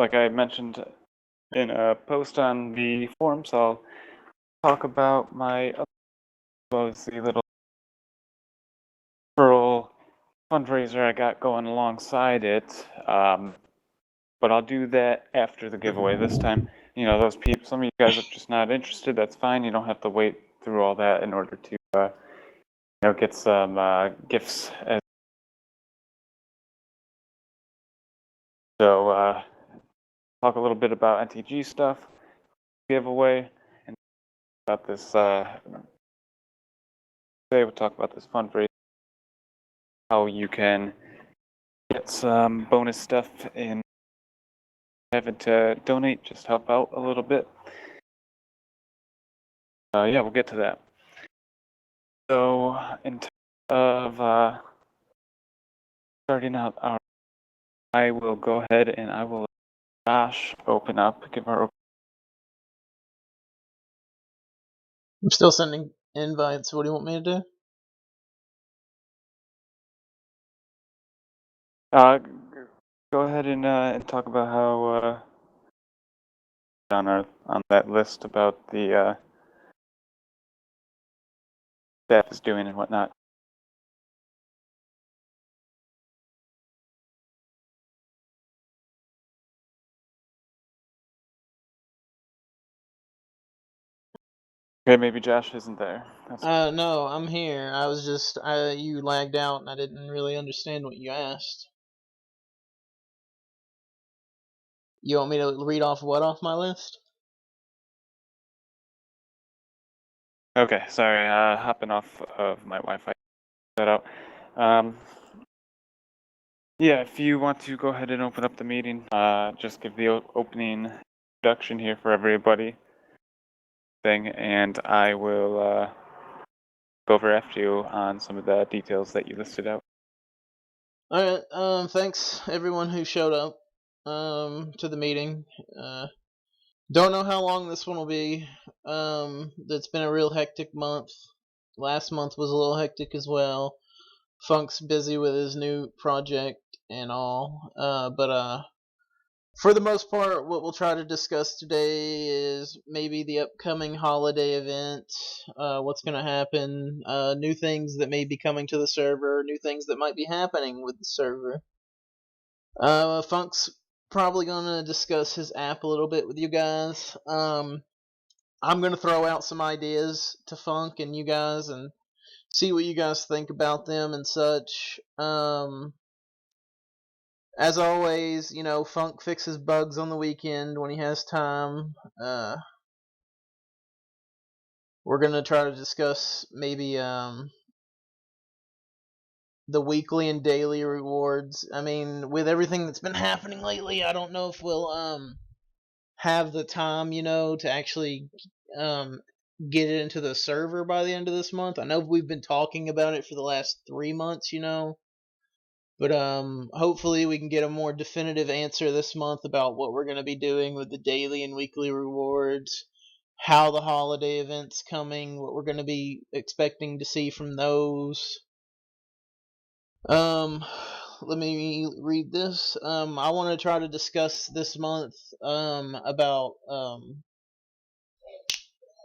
like I mentioned in a post on the forums, I'll talk about my the little rural fundraiser I got going alongside it. But I'll do that after the giveaway this time. You know, those people, some of you guys are just not interested. That's fine. You don't have to wait through all that in order to, get some gifts. So talk a little bit about NTG stuff, giveaway, and about this. Today we'll talk about this fundraiser, how you can get some bonus stuff in having to donate, just help out a little bit. Yeah, we'll get to that. So in terms of starting out I will go ahead and I will Josh open up, give our I'm still sending invites. What do you want me to do? go ahead and talk about how on that list about the staff is doing and whatnot. Okay, maybe Josh isn't there. No, I'm here. I was just, you lagged out and I didn't really understand what you asked. You want me to read off what off my list? Okay, sorry, hopping off of my Wi-Fi. That out. Yeah, if you want to go ahead and open up the meeting, just give the opening introduction here for everybody. And I will go over after you on some of the details that you listed out. Alright, thanks everyone who showed up, to the meeting. Don't know how long this one will be. It's been a real hectic month. Last month was a little hectic as well. Funk's busy with his new project and all. But for the most part, what we'll try to discuss today is maybe the upcoming holiday event, what's going to happen, new things that may be coming to the server, new things that might be happening with the server. Funk's probably going to discuss his app a little bit with you guys. I'm going to throw out some ideas to Funk and you guys and see what you guys think about them and such. As always, Funk fixes bugs on the weekend when he has time. We're gonna try to discuss maybe the weekly and daily rewards. I mean, with everything that's been happening lately, I don't know if we'll have the time, to actually get it into the server by the end of this month. I know we've been talking about it for the last 3 months, But hopefully we can get a more definitive answer this month about what we're going to be doing with the daily and weekly rewards, how the holiday events coming, what we're going to be expecting to see from those. Let me read this. I want to try to discuss this month about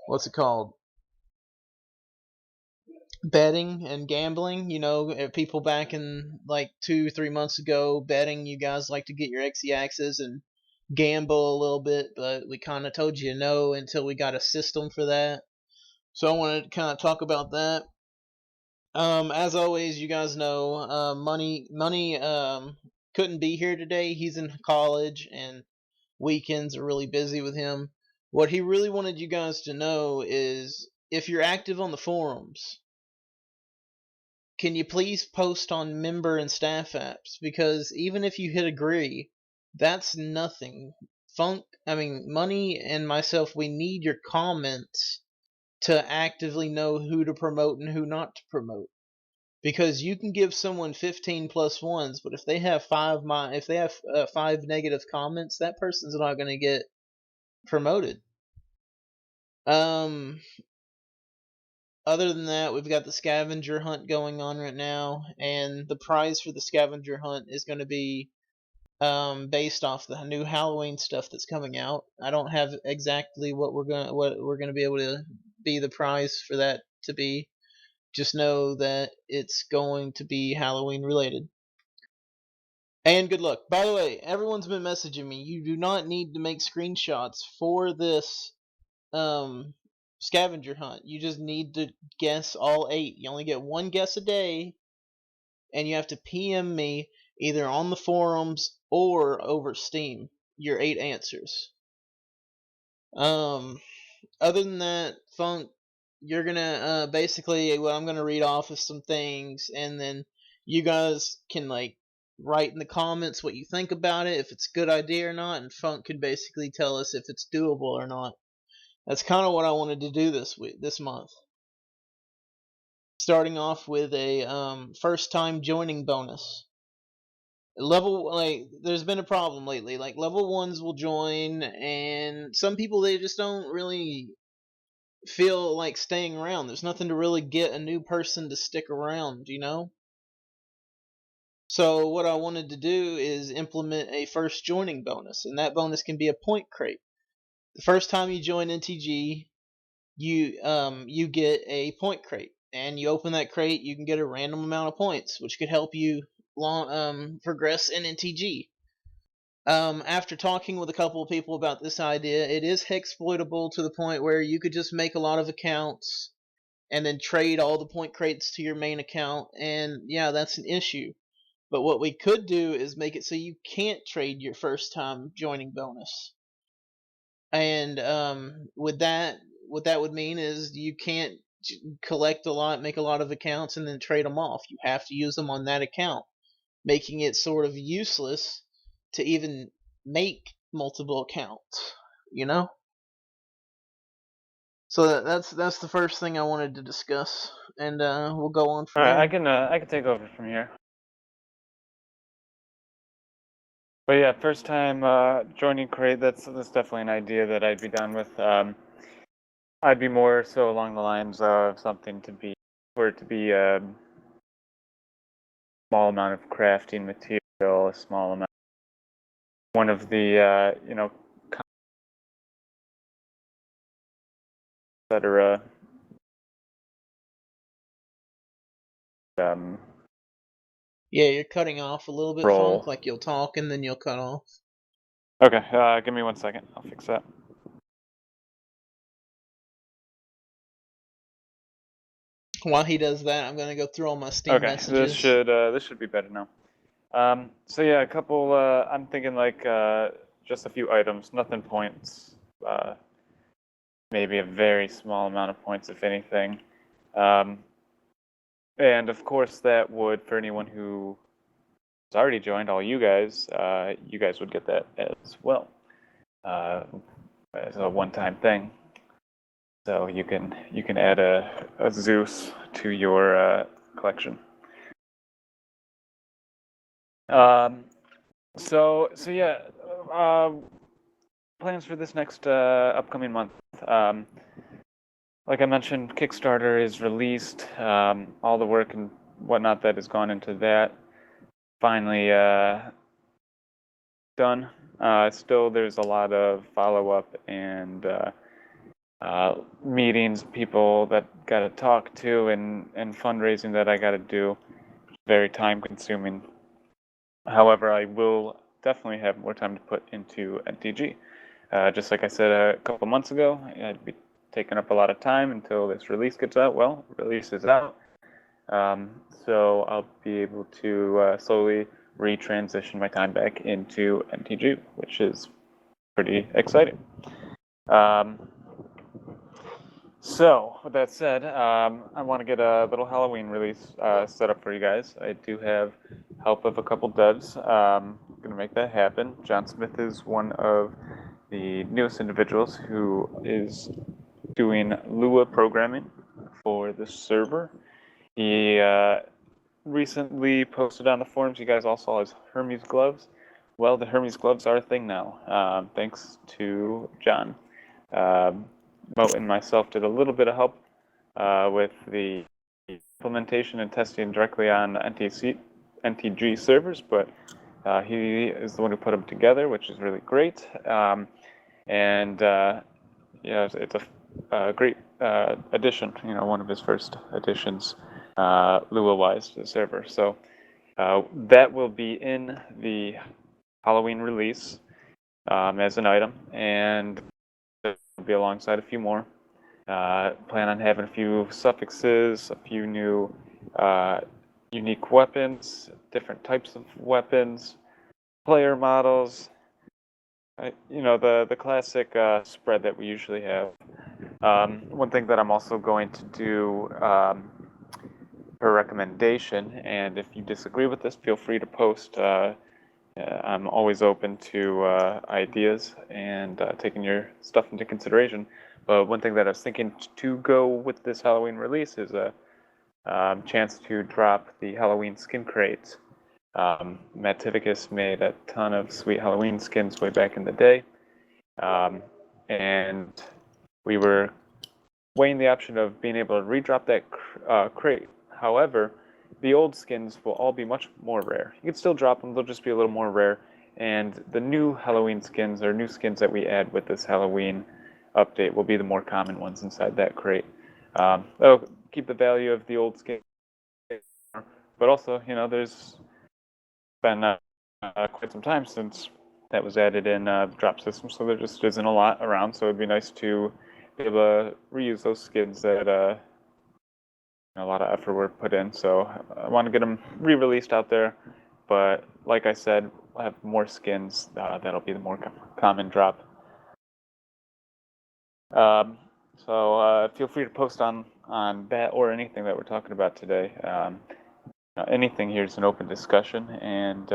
what's it called? Betting and gambling. People back in like 2-3 months ago betting. You guys like to get your XE and gamble a little bit, but we kind of told you no until we got a system for that. So I wanted to kind of talk about that. As always, you guys know, money couldn't be here today. He's in college and weekends are really busy with him. What he really wanted you guys to know is if you're active on the forums, can you please post on member and staff apps? Because even if you hit agree, that's nothing. Money and myself, we need your comments to actively know who to promote and who not to promote. Because you can give someone 15 plus ones, but if they have five negative comments, that person's not going to get promoted. Other than that, we've got the scavenger hunt going on right now, and the prize for the scavenger hunt is going to be based off the new Halloween stuff that's coming out. I don't have exactly what we're gonna be able to be the prize for that to be. Just know that it's going to be Halloween related. And good luck. By the way, everyone's been messaging me. You do not need to make screenshots for this scavenger hunt. You just need to guess all 8. You only get one guess a day, and you have to PM me either on the forums or over Steam your 8 answers. Other than that, Funk, you're gonna basically what I'm gonna read off is some things, and then you guys can like write in the comments what you think about it, if it's a good idea or not, and Funk can basically tell us if it's doable or not. That's kind of what I wanted to do this month. Starting off with a first time joining bonus. Level like there's been a problem lately. Like level 1s will join, and some people they just don't really feel like staying around. There's nothing to really get a new person to stick around, you know? So what I wanted to do is implement a first joining bonus, and that bonus can be a point crate. The first time you join NTG, you get a point crate, and you open that crate, you can get a random amount of points, which could help you progress in NTG. After talking with a couple of people about this idea, it is exploitable to the point where you could just make a lot of accounts and then trade all the point crates to your main account, and yeah, that's an issue. But what we could do is make it so you can't trade your first time joining bonus. And with that, what that would mean is you can't collect a lot, make a lot of accounts, and then trade them off. You have to use them on that account, making it sort of useless to even make multiple accounts. You know. So that's the first thing I wanted to discuss, and we'll go on All from right, there. I can take over from here. But yeah, first time joining Crate, that's definitely an idea that I'd be down with. I'd be more so along the lines of something to be, for it to be a small amount of crafting material, a small amount. One of the etc. Yeah, you're cutting off a little bit, Funk. Roll. Like you'll talk and then you'll cut off. Okay, give me 1 second. I'll fix that. While he does that, I'm gonna go through all my Steam Okay, messages. this should be better now. So yeah, a couple. I'm thinking like just a few items, nothing points. Maybe a very small amount of points, if anything. Um, and of course, that would for anyone who has already joined, all you guys would get that as well, as a one-time thing. So you can add a Zeus to your collection. So yeah, plans for this next upcoming month. Like I mentioned, Kickstarter is released. All the work and whatnot that has gone into that finally done. Still, there's a lot of follow-up and meetings, people that got to talk to, and fundraising that I got to do. Very time-consuming. However, I will definitely have more time to put into NTG. Just like I said a couple months ago, I'd be taking up a lot of time until this release gets out. Well, release is out. So I'll be able to slowly retransition my time back into NTG, which is pretty exciting. So with that said, I want to get a little Halloween release set up for you guys. I do have help of a couple devs. Gonna make that happen. John Smith is one of the newest individuals who is doing Lua programming for the server. He recently posted on the forums. You guys all saw his Hermes gloves. Well, the Hermes gloves are a thing now, thanks to John. Moat and myself did a little bit of help with the implementation and testing directly on NTG servers, but He is the one who put them together, which is really great. And yeah, it's a great addition. One of his first additions, Lua-wise, to the server. So that will be in the Halloween release as an item, and it'll be alongside a few more. Plan on having a few suffixes, a few new unique weapons, different types of weapons, player models. The classic spread that we usually have. One thing that I'm also going to do per recommendation, and if you disagree with this, feel free to post. I'm always open to ideas and taking your stuff into consideration. But one thing that I was thinking to go with this Halloween release is a chance to drop the Halloween skin crates. Matt Tivicus made a ton of sweet Halloween skins way back in the day, and we were weighing the option of being able to redrop that crate. However, the old skins will all be much more rare. You can still drop them, they'll just be a little more rare. And the new Halloween skins, or new skins that we add with this Halloween update, will be the more common ones inside that crate. That'll keep the value of the old skin, but also, there's been quite some time since that was added in the drop system, so there just isn't a lot around. So it'd be nice to be able to reuse those skins that a lot of effort were put in. So I want to get them re-released out there. But like I said, we'll have more skins. That'll be the more common drop. So feel free to post on that or anything that we're talking about today. Anything here is an open discussion, and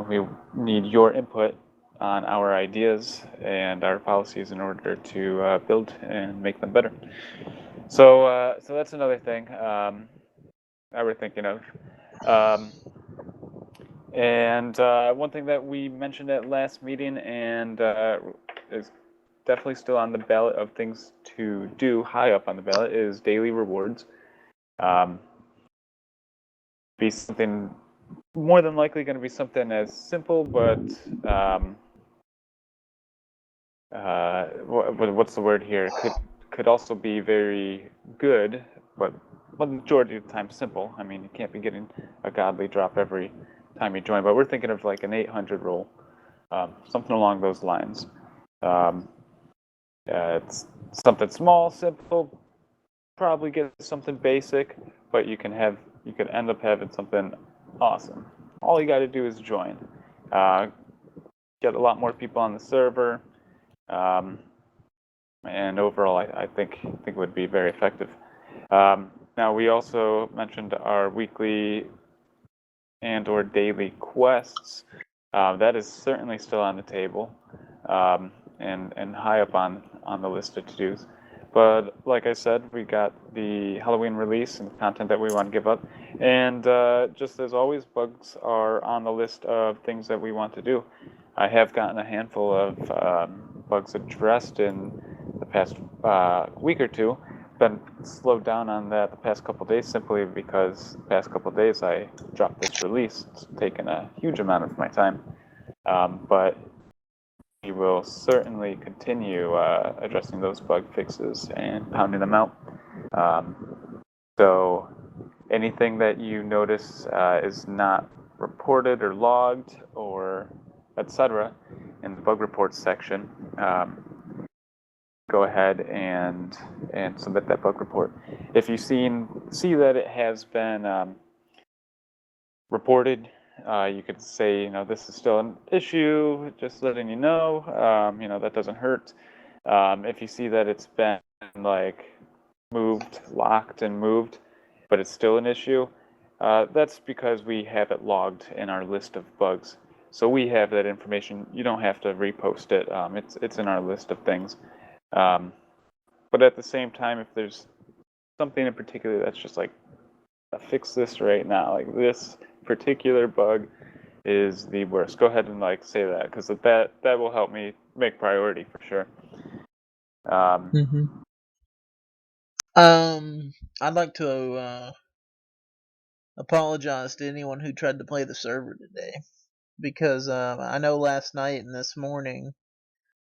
we need your input on our ideas and our policies in order to build and make them better. So that's another thing that we're thinking of. And one thing that we mentioned at last meeting and is definitely still on the ballot of things to do, high up on the ballot, is daily rewards. Be something more than likely going to be something as simple, but what's the word here? Could also be very good, but the majority of the time simple. I mean, you can't be getting a godly drop every time you join, but we're thinking of like an 800 roll, something along those lines. It's something small, simple, probably get something basic, but you can end up having something awesome. All you got to do is join. Get a lot more people on the server, and overall, I think it would be very effective. Now, we also mentioned our weekly and/or daily quests. That is certainly still on the table, and high up on the list of to-dos. But like I said, we got the Halloween release and the content that we want to give up. And just as always, bugs are on the list of things that we want to do. I have gotten a handful of bugs addressed in the past week or two. Been slowed down on that the past couple days simply because the past couple days I dropped this release. It's taken a huge amount of my time. But we will certainly continue addressing those bug fixes and pounding them out. So anything that you notice is not reported or logged or etc. in the bug reports section, go ahead and submit that bug report. If you see that it has been reported, you could say, this is still an issue, just letting you know, that doesn't hurt. If you see that it's been locked and moved, but it's still an issue, that's because we have it logged in our list of bugs. So we have that information. You don't have to repost it. It's in our list of things. But at the same time, if there's something in particular that's just like, fix this right now, like this particular bug is the worst, go ahead and say that, because that will help me make priority for sure. I'd like to apologize to anyone who tried to play the server today because I know last night and this morning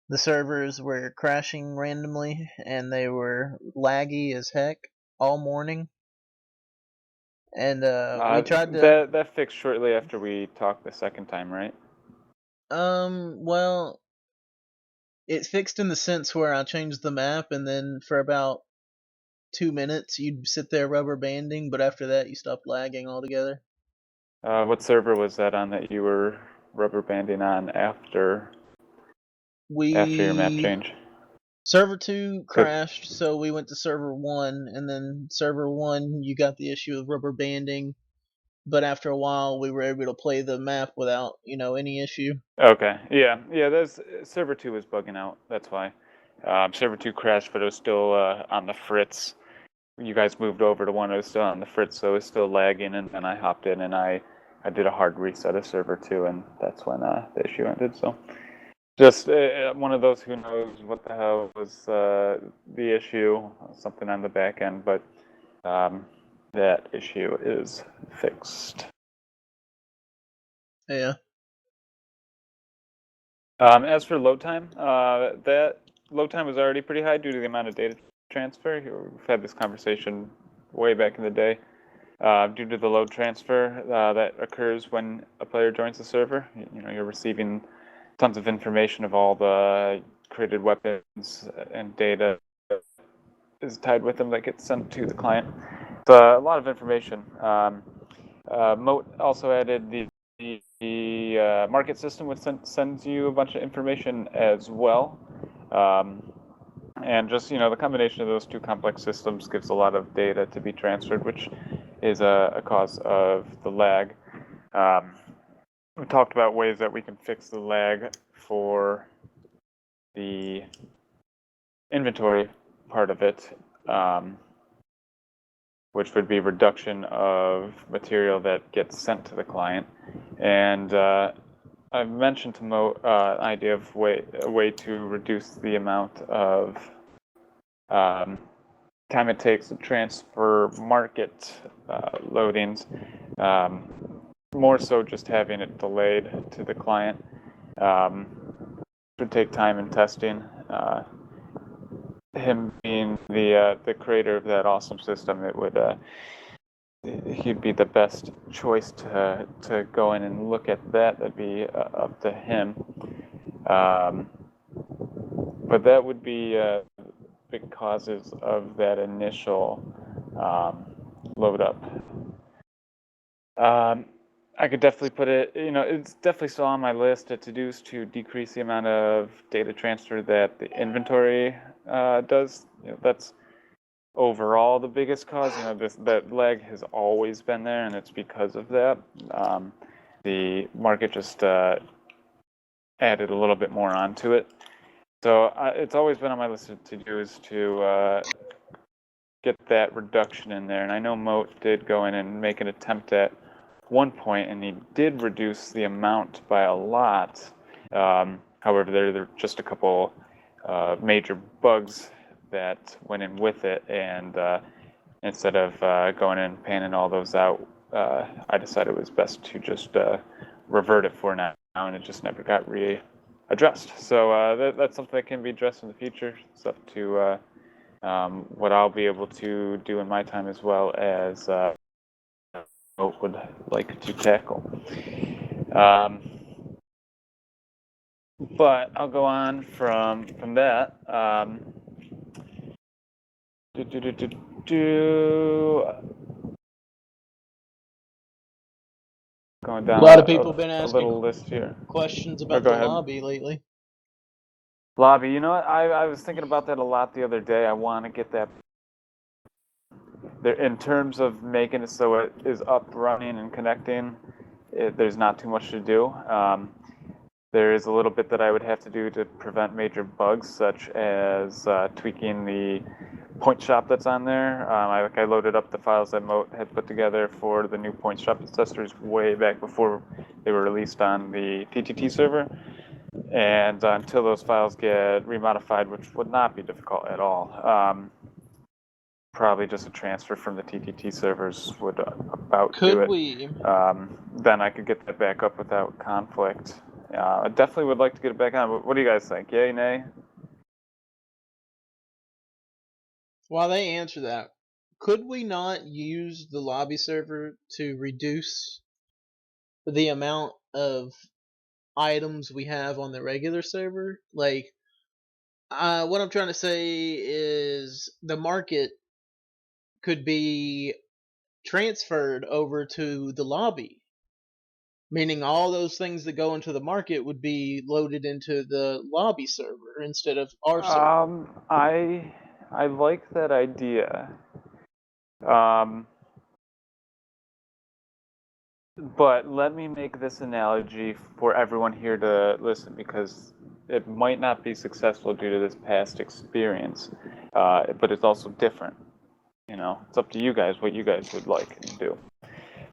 the servers were crashing randomly and they were laggy as heck all morning. And we tried to. That fixed shortly after we talked the second time, right? Well, it fixed in the sense where I changed the map, and then for about 2 minutes you'd sit there rubber banding, but after that you stopped lagging altogether. What server was that on that you were rubber banding on after your map We change? server 2 'Cause- crashed, so we went to server 1, and then server 1 you got the issue of rubber banding, but after a while we were able to play the map without, any issue. Okay, yeah. There's server 2 was bugging out. That's why. Server 2 crashed, but it was still on the fritz. You guys moved over to one that was still on the fritz, so it was still lagging, and then I hopped in and I did a hard reset of server 2, and that's when the issue ended. So just one of those who knows what the hell was the issue, something on the back end, but that issue is fixed. Yeah. As for load time, that load time was already pretty high due to the amount of data transfer. We've had this conversation way back in the day. Due to the load transfer that occurs when a player joins the server, you're receiving tons of information of all the created weapons and data is tied with them that gets sent to the client. It's a lot of information. Moat also added the market system, which sends you a bunch of information as well. And just the combination of those two complex systems gives a lot of data to be transferred, which is a cause of the lag. We talked about ways that we can fix the lag for the inventory part of it, which would be reduction of material that gets sent to the client. And I've mentioned to Mo an idea of a way to reduce the amount of time it takes to transfer market loadings. More so just having it delayed to the client. Would take time in testing. Him being the creator of that awesome system, it would he'd be the best choice to go in and look at that. That'd be up to him. But that would be big causes of that initial load up. I could definitely put it, it's definitely still on my list of to-dos to decrease the amount of data transfer that the inventory does. That's overall the biggest cause. That lag has always been there, and it's because of that. The market just added a little bit more onto it. So it's always been on my list of to-dos to get that reduction in there. And I know Moat did go in and make an attempt at one point, and he did reduce the amount by a lot. However, there are just a couple major bugs that went in with it, and instead of going in and panning all those out, I decided it was best to just revert it for now, and it just never got readdressed. So that's something that can be addressed in the future. It's up to what I'll be able to do in my time, as well as would like to tackle. But I'll go on from that. Going down A lot of people been a asking little list here. questions Oh, about go the ahead. lobby lately. Lobby, you know what? I was thinking about that a lot the other day. I want to get that there in terms of making it so it is up, running, and connecting. There's not too much to do. There is a little bit that I would have to do to prevent major bugs, such as tweaking the point shop that's on there. I loaded up the files that Moat had put together for the new point shop testers way back before they were released on the TTT server. And until those files get remodified, which would not be difficult at all, probably just a transfer from the TTT servers would about do Could it. we? Then I could get that back up without conflict. I definitely would like to get it back on. What do you guys think? Yay, nay? While they answer that, could we not use the lobby server to reduce the amount of items we have on the regular server? Like, what I'm trying to say is the market could be transferred over to the lobby, meaning all those things that go into the market would be loaded into the lobby server instead of our server. I like that idea. Um, but let me make this analogy for everyone here to listen because it might not be successful due to this past experience, but it's also different. You know, it's up to you guys what you guys would like and do.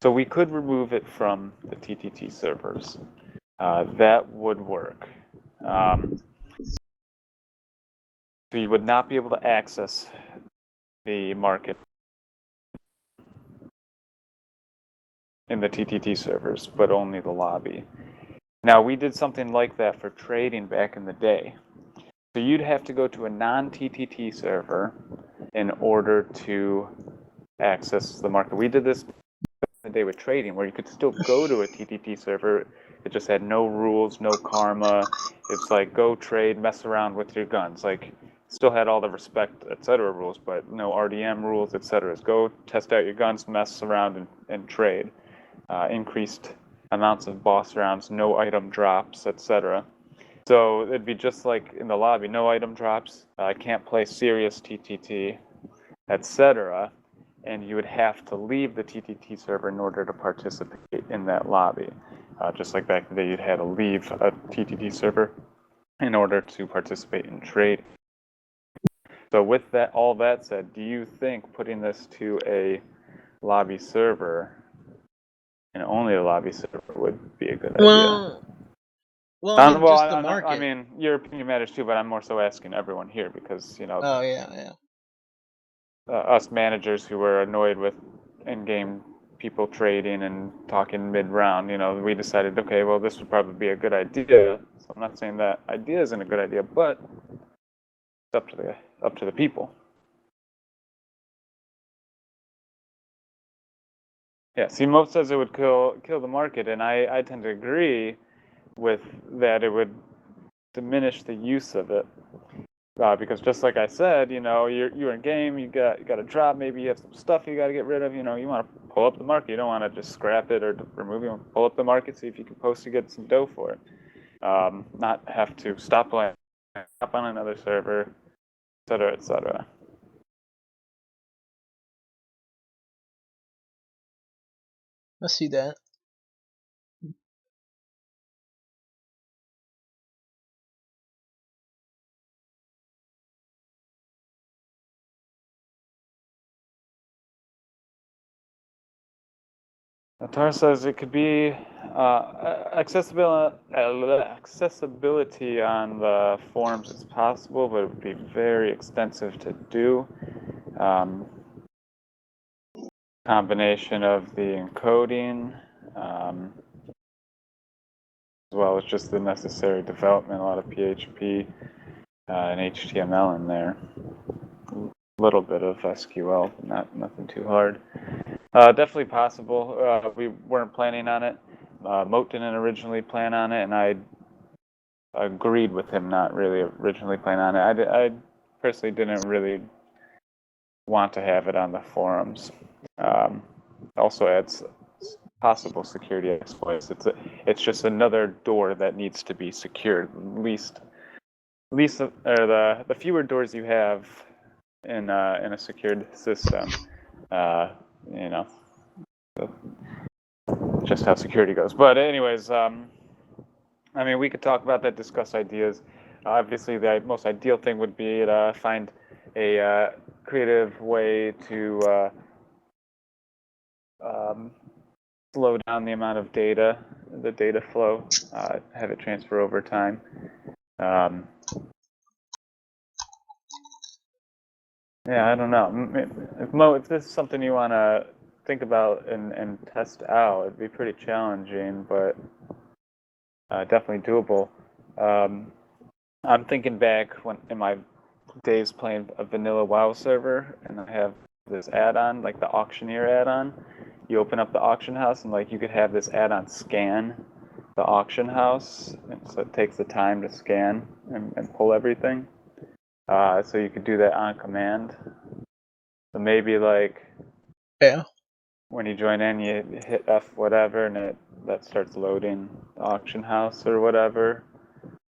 So we could remove it from the TTT servers. That would work. So you would not be able to access the market in the TTT servers, but only the lobby. Now, we did something like that for trading back in the day. So you'd have to go to a non-TTT server in order to access the market. We did this the day with trading, where you could still go to a TTT server. It just had no rules, no karma. It's like go trade, mess around with your guns. Like still had all the respect, etc. rules, but no RDM rules, etc. Go test out your guns, mess around, and trade. Increased amounts of boss rounds, no item drops, etc. So it'd be just like in the lobby, no item drops. I can't play serious TTT, etc. And you would have to leave the TTT server in order to participate in that lobby. Just like back in the day, you'd had to leave a TTT server in order to participate in trade. So with that, all that said, do you think putting this to a lobby server and only a lobby server would be a good idea? Well, I mean, just the I market. mean, your opinion matters too, but I'm more so asking everyone here because, you know, Oh yeah. us managers who were annoyed with in-game people trading and talking mid-round, you know, we decided, okay, well, this would probably be a good idea. So I'm not saying that idea isn't a good idea, but it's up to the people. Yeah, see, Mo says it would kill the market, and I tend to agree with that. It would diminish the use of it. Because just like I said, you know, you're in game, you got a drop, maybe you have some stuff you got to get rid of. You know, you want to pull up the market. You don't want to just scrap it or remove it. You want to pull up the market, see if you can post to get some dough for it. Not have to stop playing, stop on another server, etc., etc. I see that. Tar says it could be accessibility on the forums is possible, but it would be very extensive to do. Combination of the encoding, as well as just the necessary development, a lot of PHP and HTML in there. A little bit of SQL, nothing too hard. Definitely possible. We weren't planning on it. Moat didn't originally plan on it, and I agreed with him not really originally planning on it. I personally didn't really want to have it on the forums. Also adds possible security exploits. It's just another door that needs to be secured. Least or the fewer doors you have in a secured system, you know, just how security goes. But anyways, I mean, we could talk about that, discuss ideas. Obviously, the most ideal thing would be to find a creative way to slow down the amount of data, the data flow, have it transfer over time. Yeah, I don't know. If Mo, if this is something you want to think about and test out, it'd be pretty challenging, but definitely doable. Um, I'm thinking back when in my days playing a vanilla WoW server, and I have this add-on, like the auctioneer add-on. You open up the auction house, and like you could have this add-on scan the auction house, and so it takes the time to scan and pull everything. So you could do that on command. So maybe like Yeah. when you join in, you hit F whatever, and that starts loading the auction house or whatever.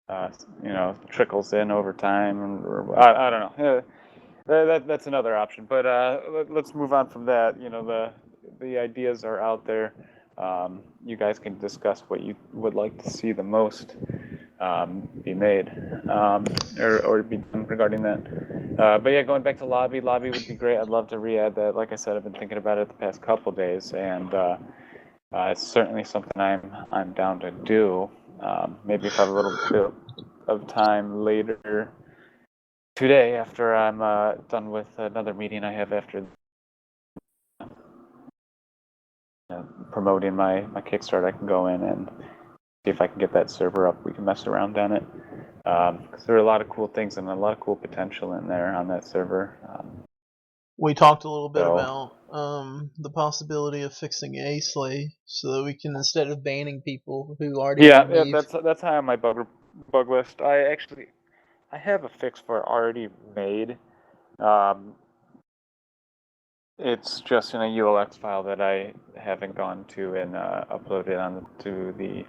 Uh, trickles in over time, or I don't know. That's another option. But let's move on from that. The ideas are out there. You guys can discuss what you would like to see the most be made or be done regarding that. But yeah, going back to lobby would be great. I'd love to re-add that. Like I said, I've been thinking about it the past couple days, and it's certainly something I'm down to do. Maybe if I have a little bit of time later today after I'm done with another meeting I have after promoting my Kickstarter, I can go in and see if I can get that server up. We can mess around on it because there are a lot of cool things and a lot of cool potential in there on that server. We talked a little bit So about the possibility of fixing Asley so that we can, instead of banning people who already want to yeah, leave. that's high on my bug list. I have a fix for it already made. Um, it's just in a ULX file that I haven't gone to and uploaded onto the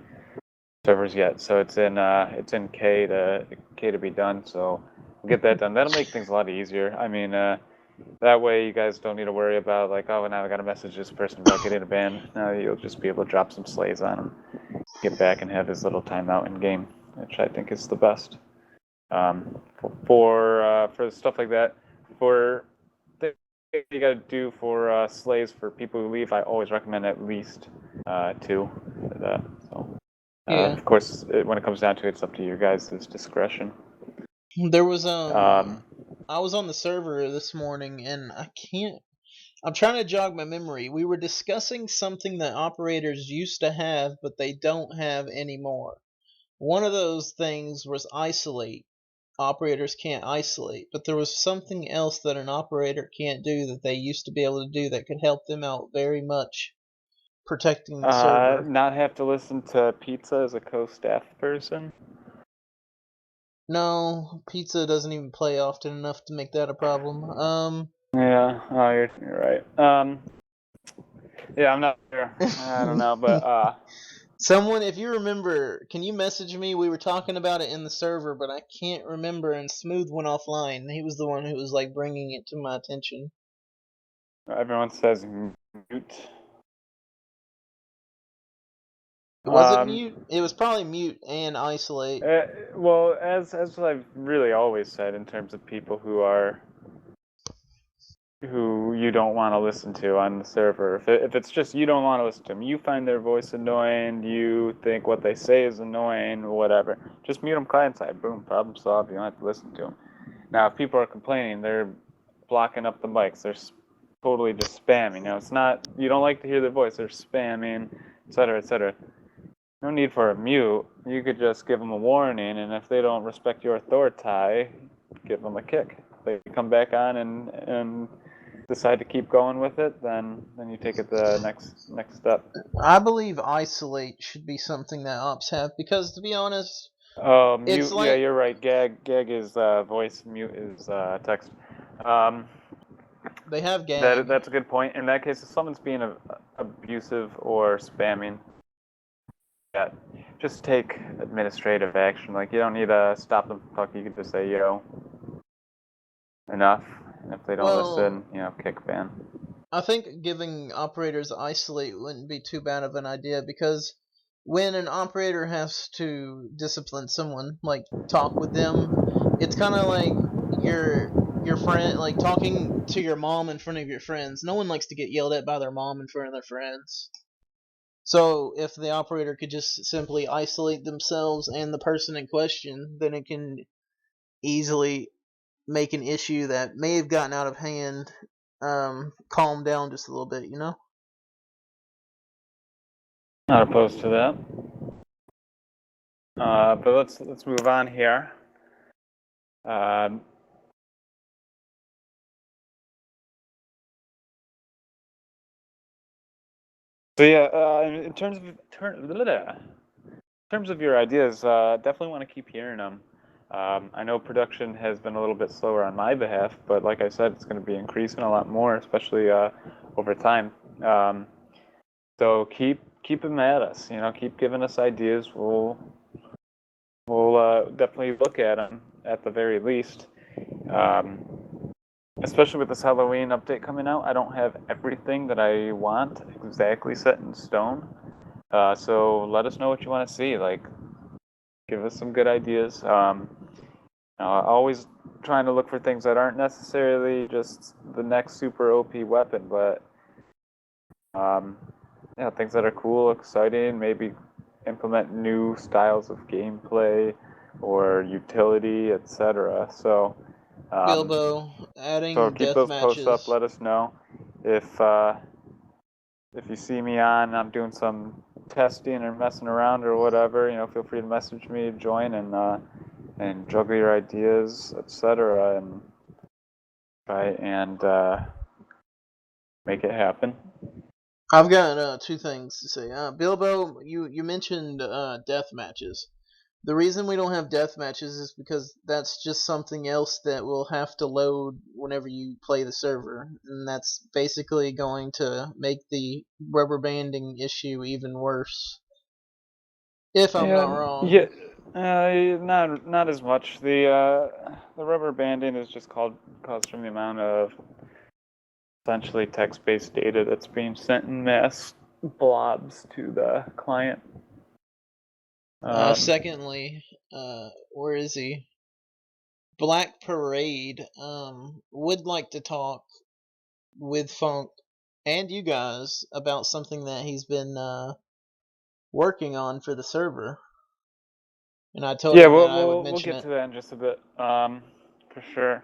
servers yet. So it's in K to be done. So we'll get that done. That'll make things a lot easier. I mean, that way you guys don't need to worry about like, oh, now I got to message this person about getting a ban. Now you'll just be able to drop some slays on him, get back and have his little timeout in game, which I think is the best. For stuff like that, for things you got to do for slays for people who leave, I always recommend at least two for that. So. Yeah. Of course, when it comes down to it, it's up to you guys' discretion. There was Um, I was on the server this morning and I'm trying to jog my memory. We were discussing something that operators used to have but they don't have anymore. One of those things was isolate. Operators can't isolate, but there was something else that an operator can't do that they used to be able to do that could help them out very much protecting the server. not have to listen to Pizza as a co-staff person. No, pizza doesn't even play often enough to make that a problem. Yeah, oh, you're right. Yeah, I'm not sure. I don't know, but Someone, if you remember, can you message me? We were talking about it in the server, but I can't remember. And Smooth went offline. He was the one who was like bringing it to my attention. everyone says mute. Was it Um, mute? It was probably mute and isolate. well, as I've really always said, in terms of people who you don't want to listen to on the server. If it's just you don't want to listen to them, you find their voice annoying, you think what they say is annoying, whatever, just mute them client side. Boom, problem solved. You don't have to listen to them. Now, if people are complaining, they're blocking up the mics. They're totally just spamming. It's not, you don't like to hear their voice. They're spamming, etc., etc. No need for a mute. You could just give them a warning, and if they don't respect your authority, give them a kick. If they come back on and decide to keep going with it, then you take it the next step. I believe isolate should be something that ops have because, to be honest, Oh, it's mute. Yeah, like you're right. Gag is voice. Mute is text. Um, they have that gag. that's a good point. In that case, if someone's being abusive or spamming, yeah, just take administrative action. Like you don't need to stop them from talking. You can just say, yo, enough. And if they don't Well, listen, kick ban. I think giving operators isolate wouldn't be too bad of an idea because when an operator has to discipline someone, like talk with them, it's kind of like your friend, like talking to your mom in front of your friends. No one likes to get yelled at by their mom in front of their friends. So if the operator could just simply isolate themselves and the person in question, then it can easily make an issue that may have gotten out of hand calm down just a little bit, you know? Not opposed to that. But let's move on here. Um, so yeah, in terms of your ideas, definitely want to keep hearing them. I know production has been a little bit slower on my behalf, but like I said, it's going to be increasing a lot more, especially over time. So keep them at us. You know, keep giving us ideas. We'll definitely look at them at the very least. Um, Especially with this Halloween update coming out, I don't have everything that I want exactly set in stone. So let us know what you want to see. Like, give us some good ideas. Always trying to look for things that aren't necessarily just the next super OP weapon, but um, things that are cool, exciting, maybe implement new styles of gameplay or utility, etc. Um, Bilbo so adding keep death those posts up. matches. Let us know if if you see me on, I'm doing some testing or messing around or whatever. You know, feel free to message me, join, and juggle your ideas, etc. And try and make it happen. I've got two things to say. Bilbo, you mentioned death matches. The reason we don't have death matches is because that's just something else that we'll have to load whenever you play the server, and that's basically going to make the rubber banding issue even worse. If I'm not wrong. Yeah, not as much. The rubber banding is just caused from the amount of essentially text-based data that's being sent in mass blobs to the client. Um, Secondly, where is he? Black Parade would like to talk with Funk and you guys about something that he's been working on for the server, and I told yeah, him that we'll I would we'll mention get it. to that in just a bit. For sure.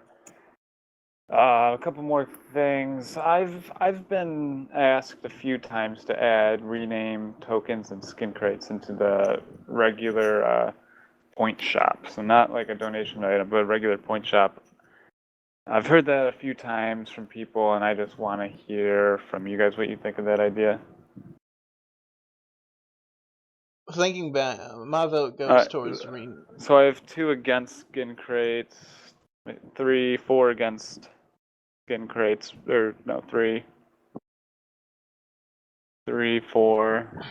A couple more things. I've been asked a few times to add rename tokens and skin crates into the regular point shop. So not like a donation item, but a regular point shop. I've heard that a few times from people, and I just want to hear from you guys what you think of that idea. Thinking back, my vote Uh, goes towards so I have 2 against skin crates, 3, 4 against skin crates, or no, 3, 3, 4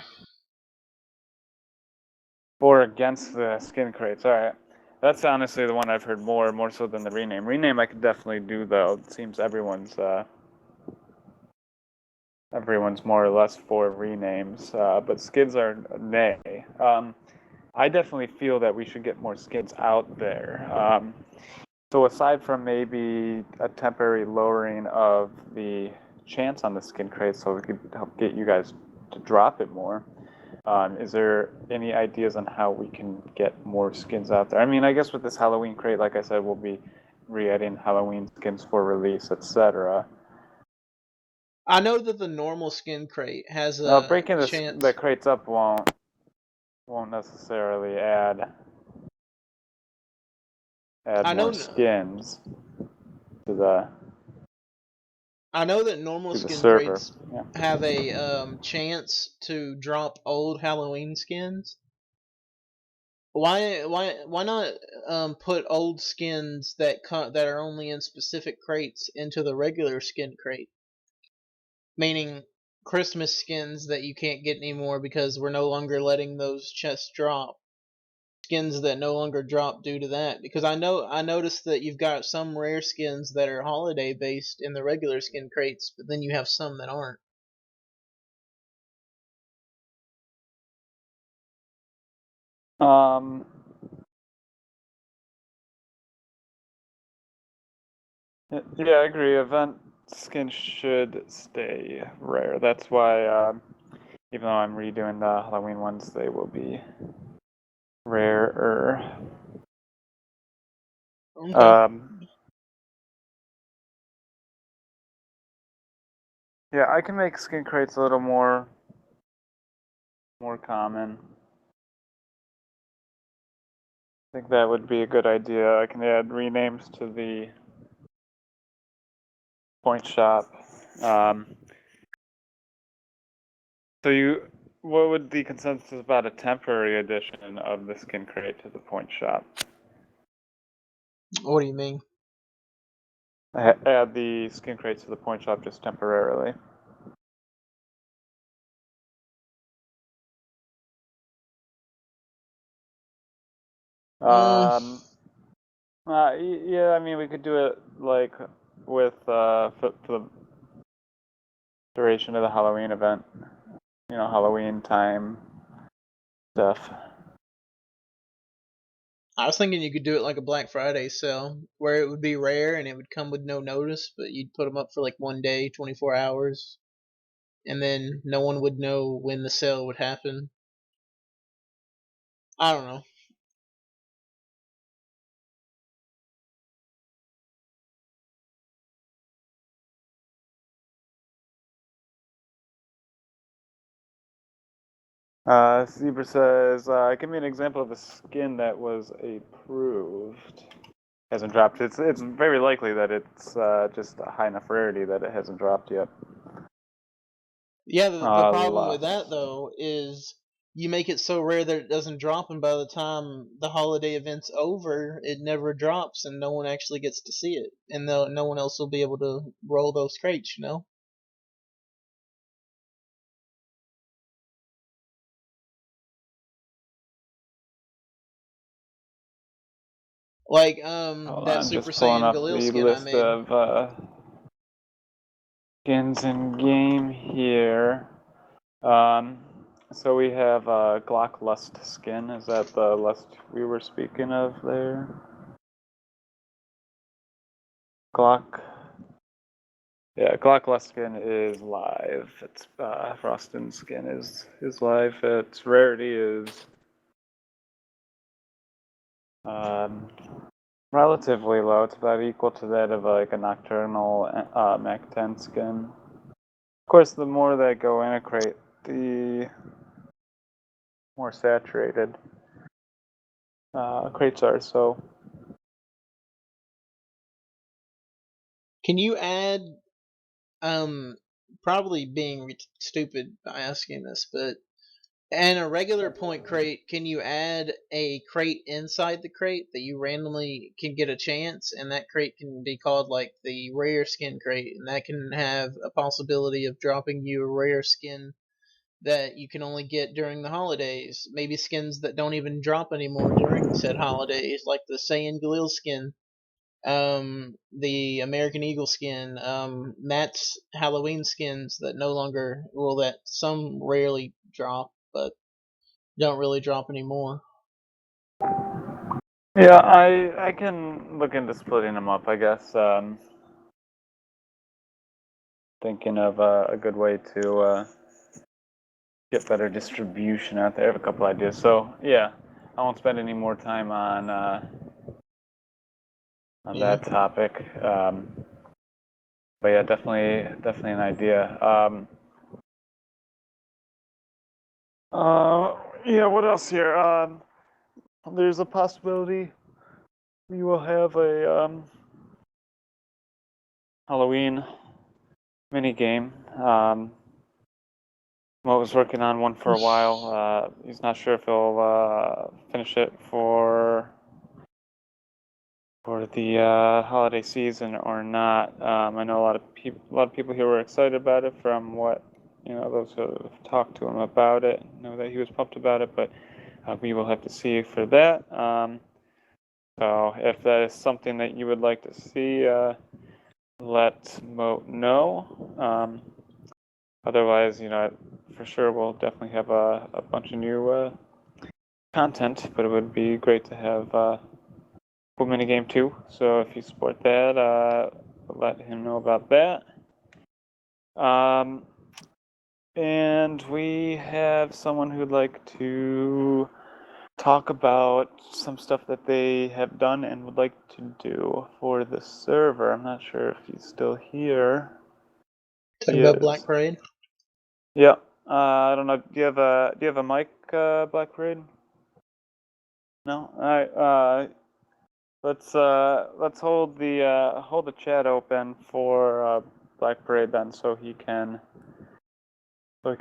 against the skin crates. All right, that's honestly the one I've heard more so than the rename. Rename I could definitely do though. It seems everyone's more or less for renames, but skins are nay. I definitely feel that we should get more skins out there. So aside from maybe a temporary lowering of the chance on the skin crate, so we could help get you guys to drop it more. Is there any ideas on how we can get more skins out there? I mean, I guess with this Halloween crate, like I said, we'll be re-adding Halloween skins for release, etc. I know that the normal skin crate has a Breaking the chance. crates up won't necessarily add I more know skins to the I know that normal to the skin server. crates Yeah. have a chance to drop old Halloween skins. Why not put old skins that are only in specific crates into the regular skin crate? Meaning Christmas skins that you can't get anymore because we're no longer letting those chests drop. Skins that no longer drop due to that, because I noticed that you've got some rare skins that are holiday based in the regular skin crates, but then you have some that aren't. Um, yeah, I agree. Event skins should stay rare. That's why, even though I'm redoing the Halloween ones, they will be rarer. Okay. Um, Yeah, I can make skin crates a little more common. I think that would be a good idea. I can add renames to the point shop. Um, what would the consensus about a temporary addition of the skin crate to the point shop? What do you mean? Add the skin crates to the point shop just temporarily. Mm, Yeah, I mean, we could do it like with for the duration of the Halloween event. You know, Halloween time stuff. I was thinking you could do it like a Black Friday sale, where it would be rare and it would come with no notice, but you'd put them up for like one day, 24 hours, and then no one would know when the sale would happen. I don't know. Zebra says, give me an example of a skin that was approved. Hasn't dropped. It's very likely that it's just a high enough rarity that it hasn't dropped yet. Yeah, the problem with that Lust. though is you make it so rare that it doesn't drop, and by the time the holiday event's over, it never drops, and no one actually gets to see it, and no one else will be able to roll those crates. You know, like Hold that on, Super just pulling Saiyan up Galil the skin I list made. of skins in game here. Um, so we have Glock Lust skin. Is that the Lust we were speaking of there? Glock. Yeah, Glock Lust skin is live. It's Frostin skin is live. Its rarity is um, relatively low. It's about equal to that of like a Nocturnal Mac 10 skin. Of course, the more that go in a crate, the more saturated crates are. So Can you add probably being stupid by asking this, but in a regular point crate, can you add a crate inside the crate that you randomly can get a chance, and that crate can be called like the rare skin crate, and that can have a possibility of dropping you a rare skin that you can only get during the holidays. Maybe skins that don't even drop anymore during said holidays, like the Saiyan Galil skin, the American Eagle skin, Matt's Halloween skins that no longer, well, that some rarely drop, but don't really drop anymore. yeah, I can look into splitting them up. I guess thinking of a good way to get better distribution out there. I have a couple ideas. So yeah, I won't spend any more time on Yeah. that topic. But yeah, definitely an idea. Yeah, what else here? There's a possibility we will have a Halloween mini game. Mo was working on one for a while. He's not sure if he'll finish it for the holiday season or not. I know a lot of people here were excited about it. From what those who have talked to him about it know that he was pumped about it. But we will have to see for that. So if that is something that you would like to see, let Mo know. Otherwise, for sure we'll definitely have a bunch of new content. But it would be great to have cool minigame too. So if you support that, let him know about that. Um, and we have someone who'd like to talk about some stuff that they have done and would like to do for the server. I'm not sure if he's still here. Talking He about Black is. Parade. Yeah. I don't know. Do you have a mic, Black Parade? No. All right. Let's hold the chat open for Black Parade then, so he can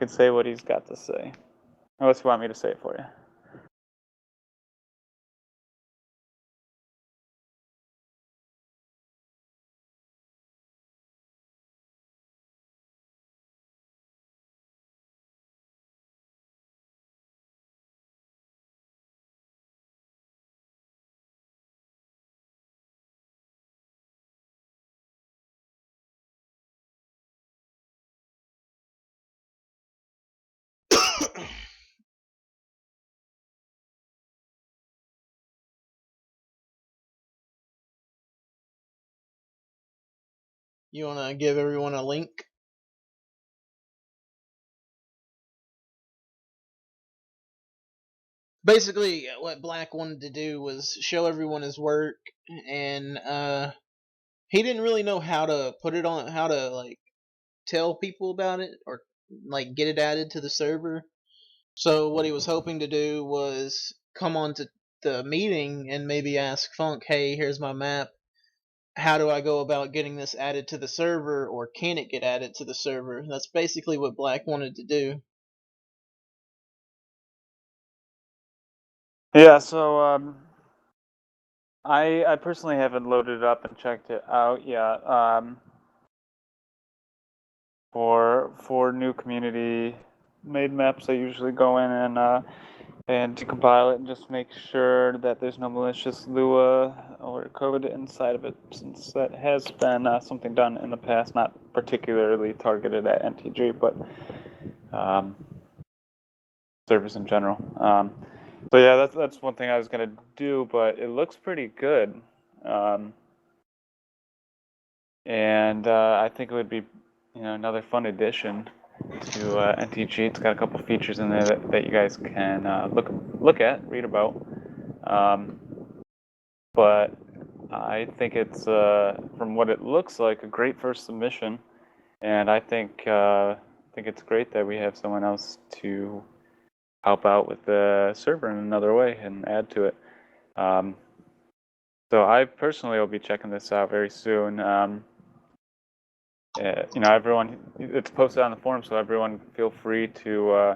say what he's got to say. Unless you want me to say it for you. You want to give everyone a link? Basically, what Black wanted to do was show everyone his work, and he didn't really know how to put it on, how to like tell people about it or like get it added to the server. So what he was hoping to do was come on to the meeting and maybe ask Funk, "Hey, here's my map. How do I go about getting this added to the server, or can it get added to the server?" That's basically what Black wanted to do. Yeah. So I personally haven't loaded it up and checked it out yet. For new community made maps, I usually go in and decompile it and just make sure that there's no malicious Lua or code inside of it, since that has been something done in the past, not particularly targeted at NTG, but um, servers in general. So yeah, that's one thing I was gonna do, but it looks pretty good, um, and I think it would be, another fun addition to NTG. It's got a couple features in there that you guys can look at, read about. Um, but I think it's, from what it looks like, a great first submission, and I think it's great that we have someone else to help out with the server in another way and add to it. Um, so I personally will be checking this out very soon. Everyone, it's posted on the forum, so everyone feel free to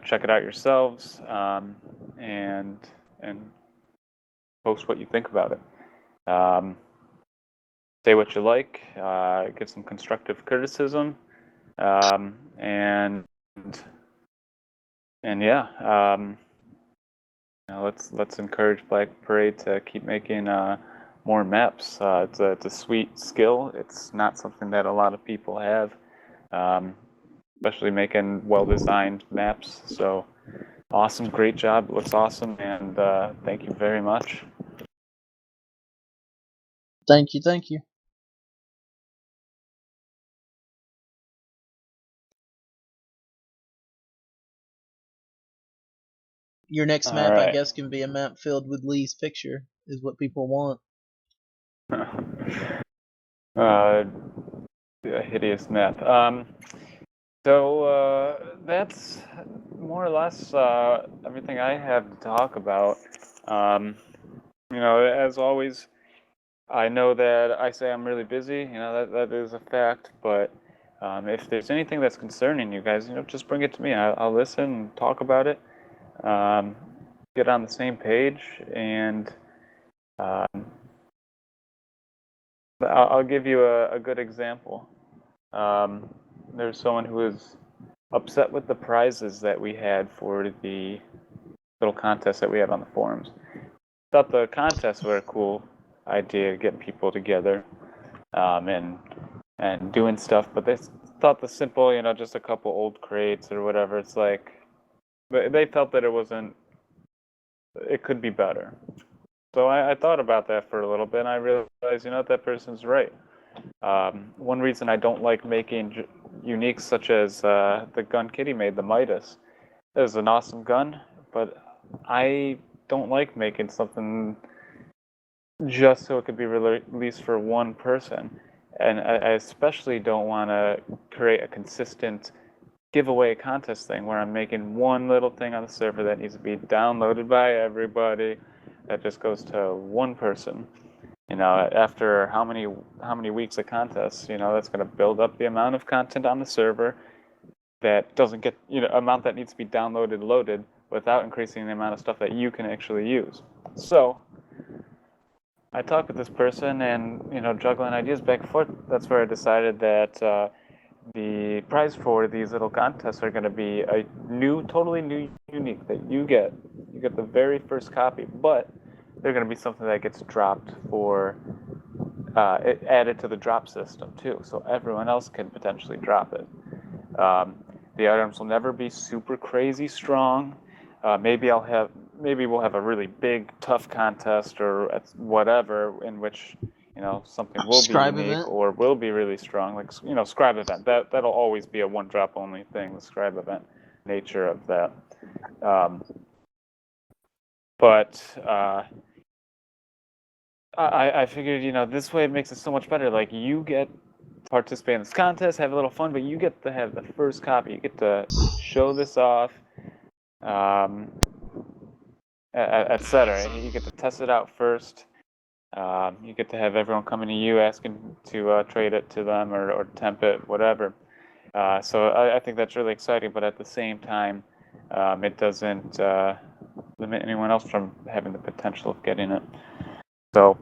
check it out yourselves, and and post what you think about it. Say what you like, give some constructive criticism, and yeah, let's encourage Black Parade to keep making more maps. It's a sweet skill. It's not something that a lot of people have, um, especially making well-designed maps. So awesome, great job. It looks awesome, and thank you very much. Thank you, thank you. Your next All map, I right. guess, can be a map filled with Lee's picture, is what people want. uh, a hideous map. So that's more or less everything I have to talk about. Um, as always, I know that I say I'm really busy. That is a fact. But if there's anything that's concerning you guys, just bring it to me. I'll listen and talk about it. Um, get on the same page, and um, I'll give you a good example. Um, there's someone who was upset with the prizes that we had for the little contest that we had on the forums. Thought the contests were a cool idea, getting people together, and doing stuff, but they thought the simple, just a couple old crates or whatever. It's like they felt that it could be better. So I thought about that for a little bit, and I realized, that person's right. One reason I don't like making uniques such as the gun Kitty made, the Midas. It was an awesome gun, but I don't like making something just so it could be released for one person. and I especially don't want to create a consistent giveaway contest thing where I'm making one little thing on the server that needs to be downloaded by everybody that just goes to one person. After how many weeks of contests, that's going to build up the amount of content on the server that doesn't get, amount that needs to be downloaded, loaded, without increasing the amount of stuff that you can actually use. So I talked with this person and, juggling ideas back and forth, that's where I decided that the prize for these little contests are going to be a totally new, unique that you get. You get the very first copy, but they're going to be something that gets dropped for, added to the drop system too, so everyone else can potentially drop it. The items will never be super crazy strong. Maybe we'll have a really big, tough contest or whatever in which something will be Scribe unique event. or will be really strong. Like scribe event. That'll always be a one drop only thing. The scribe event nature of that. But I figured this way it makes it so much better. Like you get to participate in this contest, have a little fun, but you get to have the first copy. You get to show this off. Etc. You get to test it out first. You get to have everyone coming to you asking to trade it to them or temp it, whatever. So I think that's really exciting, but at the same time, it doesn't limit anyone else from having the potential of getting it. So,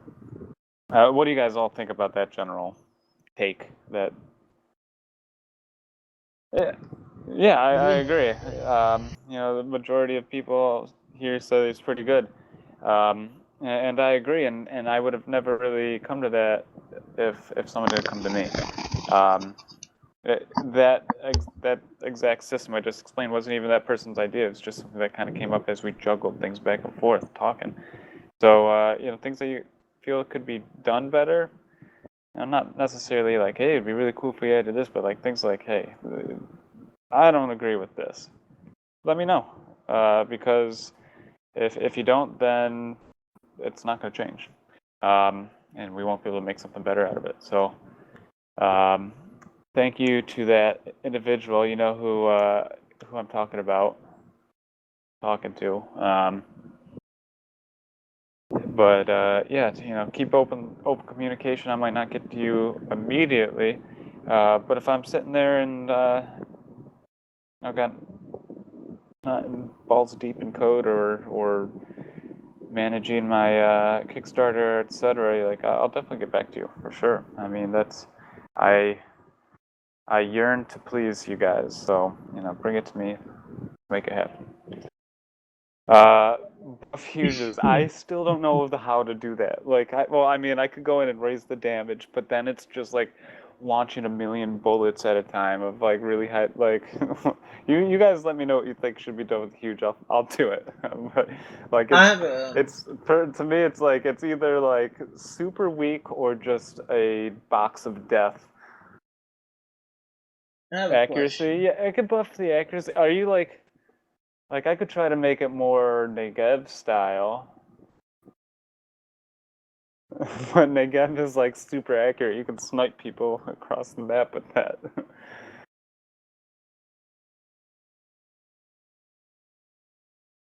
what do you guys all think about that general take? Yeah, I agree. The majority of people here say it's pretty good. And I agree, and I would have never really come to that if someone didn't come to me. That exact system I just explained wasn't even that person's idea. It was just something that kind of came up as we juggled things back and forth, talking. So, things that you feel could be done better. Not necessarily like, hey, it'd be really cool if we added this, but like things like, hey, I don't agree with this. Let me know, because if you don't, then it's not going to change, and we won't be able to make something better out of it. So, thank you to that individual. Who I'm talking to. But yeah, keep open communication. I might not get to you immediately, but if I'm sitting there and I've got balls deep in code or managing my Kickstarter, etc., like I'll definitely get back to you for sure. I mean, I yearn to please you guys, so bring it to me, make it happen. Buff fuses. I still don't know how to do that. Like, I could go in and raise the damage, but then it's just like launching a million bullets at a time of like really high. Like, you guys, let me know what you think should be done with huge. I'll do it. But like, to me, it's like it's either like super weak or just a box of death. I have a Accuracy. question. Yeah, I could buff the accuracy. Are you like? Like, I could try to make it more Negev style. But Negev is, like, super accurate. You can snipe people across the map with that.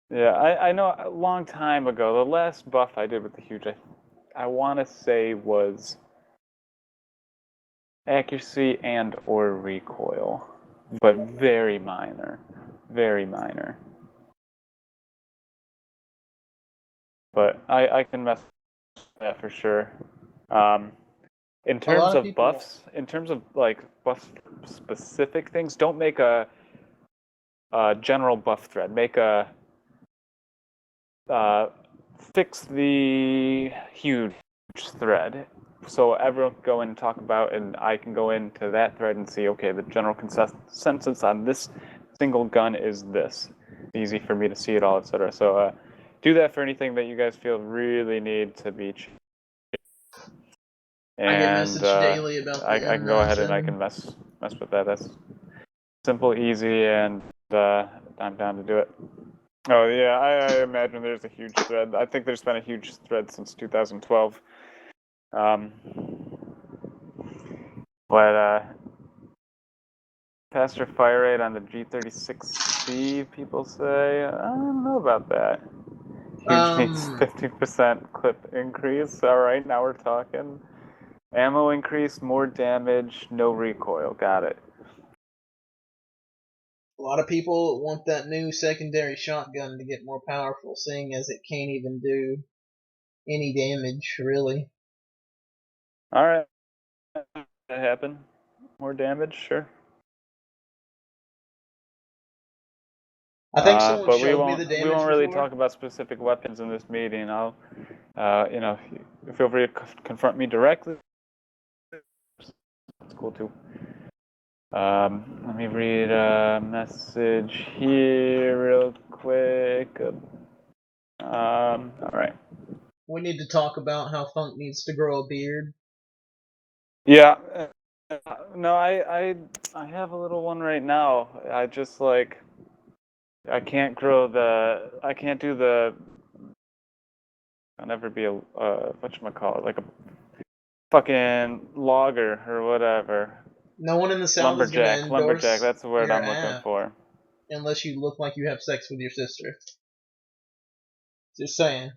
Yeah, I know a long time ago, the last buff I did with the huge, I want to say was accuracy and or recoil. But very minor. Very minor. But I can mess with that for sure. In A lot terms of of people. buffs, in terms of like buff specific things, don't make a general buff thread. Make a fix the huge thread, so everyone can go in and talk about, and I can go into that thread and see, okay, the general consensus on this single gun is this. Easy for me to see it all, etc. So do that for anything that you guys feel really need to be changed. I get And messaged daily about I the can go ahead and I can M97. mess with that. That's simple, easy, and I'm down to do it. Oh yeah, I imagine there's a huge thread. I think there's been a huge thread since 2012. Um, But faster fire rate on the G36C, people say. I don't know about that. Huge needs Um, 50% clip increase. All right, now we're talking. Ammo increase, more damage, no recoil. Got it. a lot of people want that new secondary shotgun to get more powerful, seeing as it can't even do any damage, really. All right, that happened. More damage, sure. I think someone But we showed me the won't we damage won't really before. talk about specific weapons in this meeting. I'll, feel free to confront me directly. That's cool too. Let me read a message here real quick. All right. We need to talk about how Funk needs to grow a beard. Yeah. No, I have a little one right now. I just like I can't do the. I'll never be a whatchamacallit, like a fucking logger or whatever. No one in the South is going to Lumberjack. endorse That's the word your I'm looking app for. unless you look like you have sex with your sister. Just saying.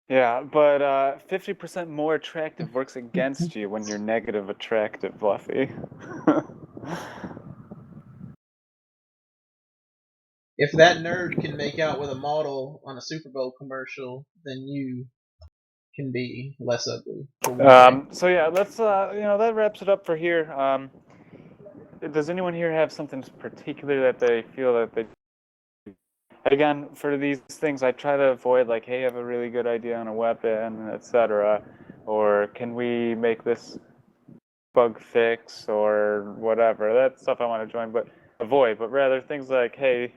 Yeah, but 50% more attractive works against you when you're negative attractive, Fluffy. If that nerd can make out with a model on a Super Bowl commercial, then you can be less ugly for one day. So yeah, let's that wraps it up for here. Does anyone here have something particular that they feel that they again, for these things, I try to avoid like, hey, I have a really good idea on a weapon, etc. Or can we make this bug fix or whatever? That's stuff I want to join, but avoid. But rather things like, hey,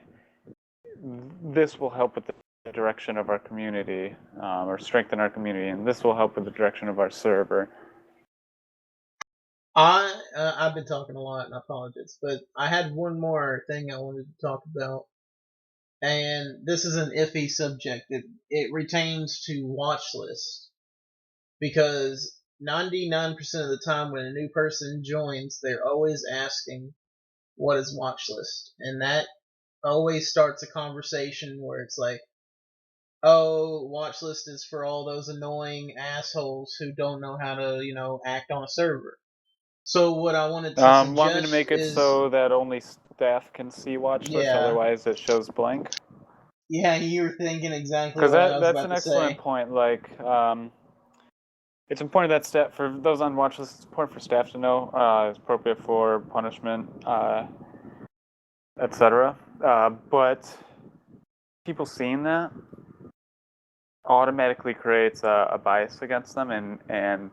this will help with the direction of our community, or strengthen our community, and this will help with the direction of our server. I've been talking a lot, and I apologize, but I had one more thing I wanted to talk about, and this is an iffy subject. It retains to watch list because 99% of the time when a new person joins, they're always asking what is watch list, and that always starts a conversation where it's like, oh, watch list is for all those annoying assholes who don't know how to, act on a server. So what I wanted to Want me to suggest make it is, so that only staff can see watch list, yeah, otherwise it shows blank? yeah, you were thinking exactly Because what I was that's about an to excellent say. point. Like, it's important that staff, for those on watch list, it's important for staff to know. It's appropriate for punishment, etc. But people seeing that automatically creates a bias against them and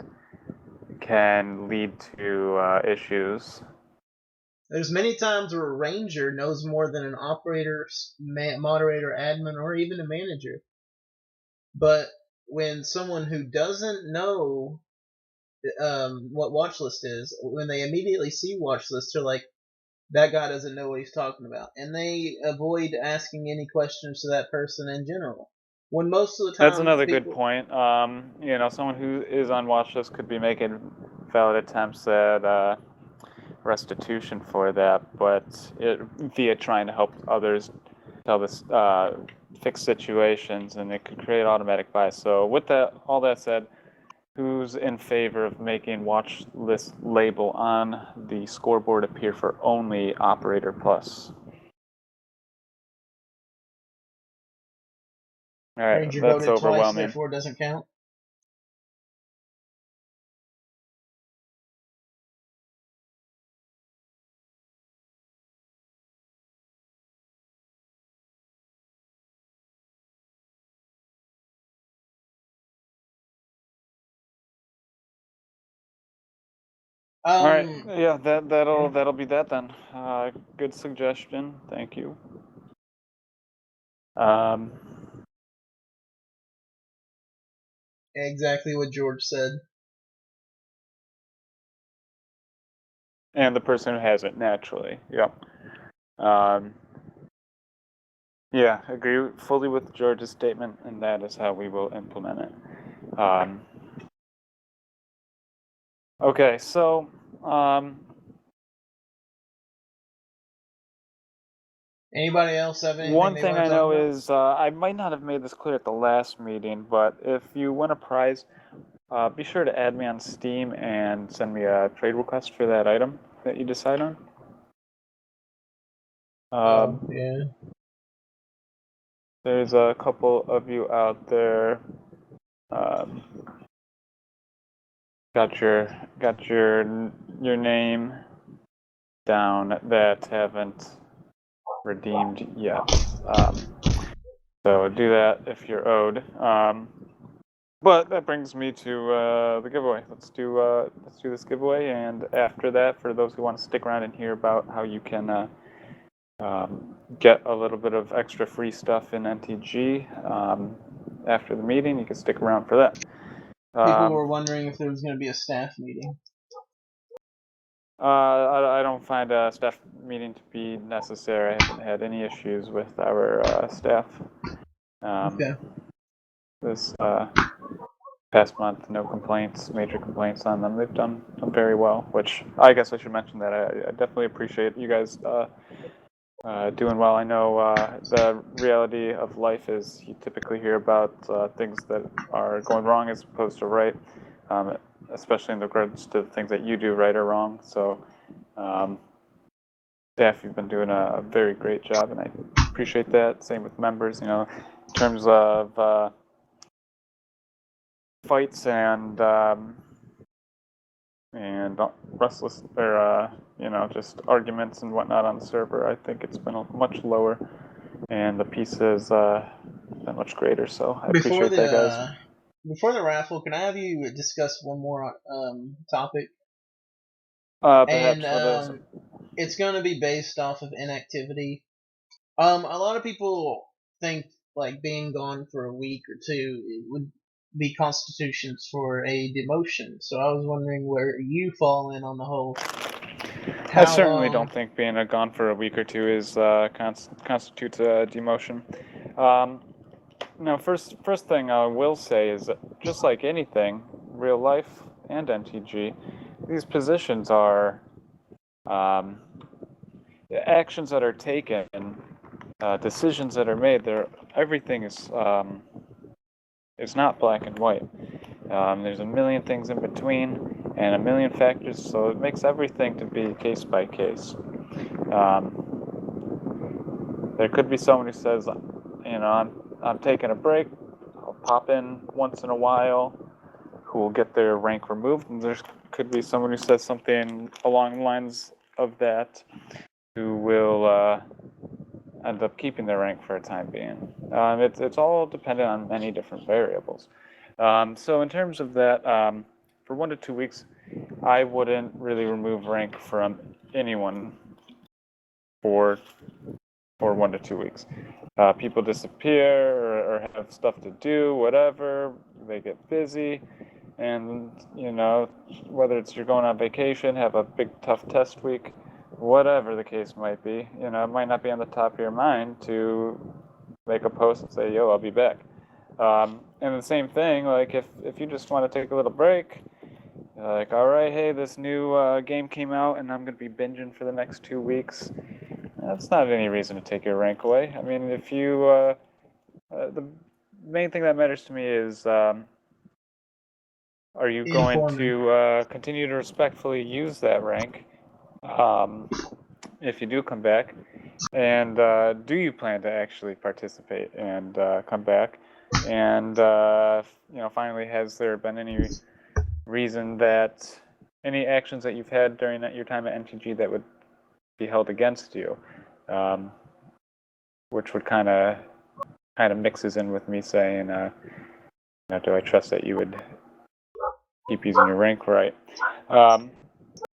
can lead to issues. There's many times where a ranger knows more than an operator, moderator, admin, or even a manager. But when someone who doesn't know what watch list is, when they immediately see watch list, they're like, that guy doesn't know what he's talking about. And they avoid asking any questions to that person in general. When most of the That's time another good people, point. Someone who is on watch list could be making valid attempts at restitution for that, but via trying to help others tell this fix situations, and it could create automatic bias. So, with that, all that said, who's in favor of making watch list label on the scoreboard appear for only Operator Plus? All right, Ranger that's voted twice, overwhelming. therefore it doesn't count. All right, Um, yeah, yeah, that'll be that then. Good suggestion, thank you. Um, exactly what George said. and the person who has it naturally, yeah. Um, yeah, agree fully with George's statement, and that is how we will implement it. Um, Okay, so Anybody else have anything one they thing want I to talk know about? is I might not have made this clear at the last meeting, but if you win a prize, be sure to add me on Steam and send me a trade request for that item that you decide on. Oh, yeah. There's a couple of you out there. Um, got your name down that haven't redeemed yet. So do that if you're owed. But that brings me to the giveaway. Let's do this giveaway, and after that, for those who want to stick around and hear about how you can get a little bit of extra free stuff in NTG after the meeting, you can stick around for that. People were wondering if there was going to be a staff meeting. I don't find a staff meeting to be necessary. I haven't had any issues with our staff. Okay. This past month, no complaints, major complaints on them. They've done very well, which I guess I should mention that I definitely appreciate you guys doing well. I know the reality of life is you typically hear about things that are going wrong as opposed to right, um, especially in regards to the things that you do right or wrong. So, staff, you've been doing a very great job, and I appreciate that. Same with members, in terms of fights and restless or just arguments and whatnot on the server. I think it's been much lower, and the peace has been much greater. So I Before appreciate that, guys. before the raffle, can I have you discuss one more topic? And Perhaps what is? it's going to be based off of inactivity. A lot of people think like being gone for a week or two it would be constitutions for a demotion. So I was wondering where you fall in on the whole. I How certainly long? don't think being gone for a week or two is constitutes a demotion. Um, No, first thing I will say is that just like anything, real life and NTG, these positions are um, actions that are taken, decisions that are made. Everything is not black and white. There's a million things in between and a million factors, so it makes everything to be case by case. There could be someone who says, I'm taking a break. I'll pop in once in a while, who will get their rank removed, and there could be someone who says something along the lines of that, who will end up keeping their rank for a time being. It's all dependent on many different variables. So in terms of that, for 1 to 2 weeks, I wouldn't really remove rank from anyone for 1 to 2 weeks. People disappear or have stuff to do, whatever. They get busy, and whether it's you're going on vacation, have a big tough test week, whatever the case might be, it might not be on the top of your mind to make a post and say, "Yo, I'll be back." And the same thing, like if you just want to take a little break, like, all right, hey, this new game came out, and I'm gonna be binging for the next 2 weeks. That's not any reason to take your rank away. I mean, if you, the main thing that matters to me is, are you going Informing. to continue to respectfully use that rank um, if you do come back? And do you plan to actually participate and come back? And, finally, has there been any reason that any actions that you've had during your time at NTG that would be held against you? Which would kind of mixes in with me saying, do I trust that you would keep using your rank right?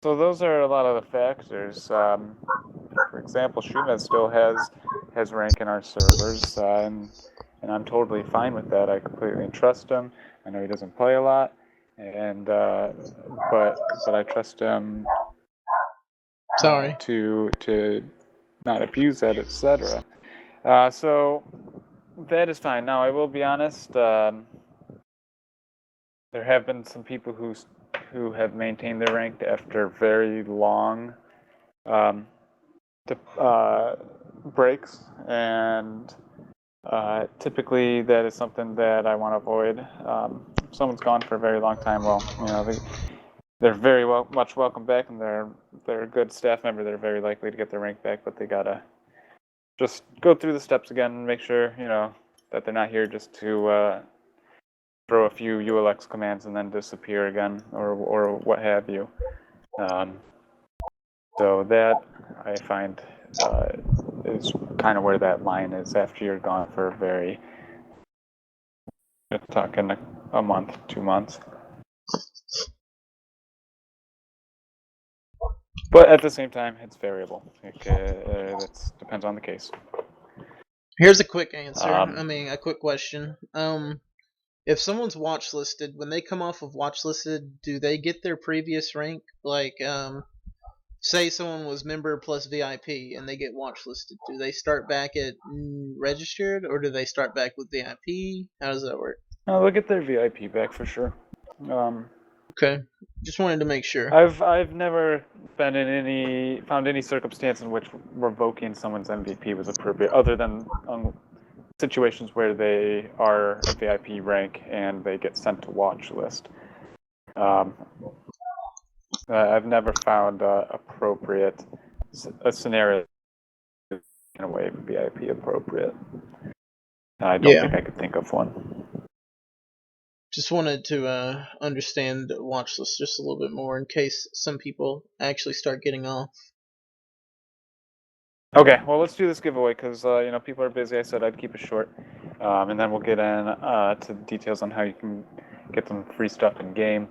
So those are a lot of the factors. For example, Shumez still has rank in our servers, and I'm totally fine with that. I completely trust him. I know he doesn't play a lot, and but I trust him Sorry. to not abuse that, etc. So that is fine. Now I will be honest. There have been some people who have maintained their rank after very long um, breaks, and typically that is something that I want to avoid. If someone's gone for a very long time, well, they're very much welcome back, and they're a good staff member. They're very likely to get their rank back, but they gotta just go through the steps again and make sure that they're not here just to throw a few ULX commands and then disappear again, or what have you. So that I find is kind of where that line is after you're gone for a very, talking a month, 2 months. But at the same time, it's variable. It depends on the case. Here's a quick answer. A quick question. If someone's watch listed, when they come off of watch listed, do they get their previous rank? Like, say someone was member plus VIP and they get watch listed, do they start back at registered, or do they start back with VIP? How does that work? They'll get their VIP back for sure. Okay, just wanted to make sure. I've never found any circumstance in which revoking someone's MVP was appropriate, other than situations where they are a VIP rank and they get sent to watch list. I've never found appropriate a scenario in a way VIP appropriate. I don't think I could think of one. Just wanted to understand the watch list just a little bit more in case some people actually start getting off. Okay, well, let's do this giveaway because people are busy. I said I'd keep it short, and then we'll get in to details on how you can get some free stuff in game.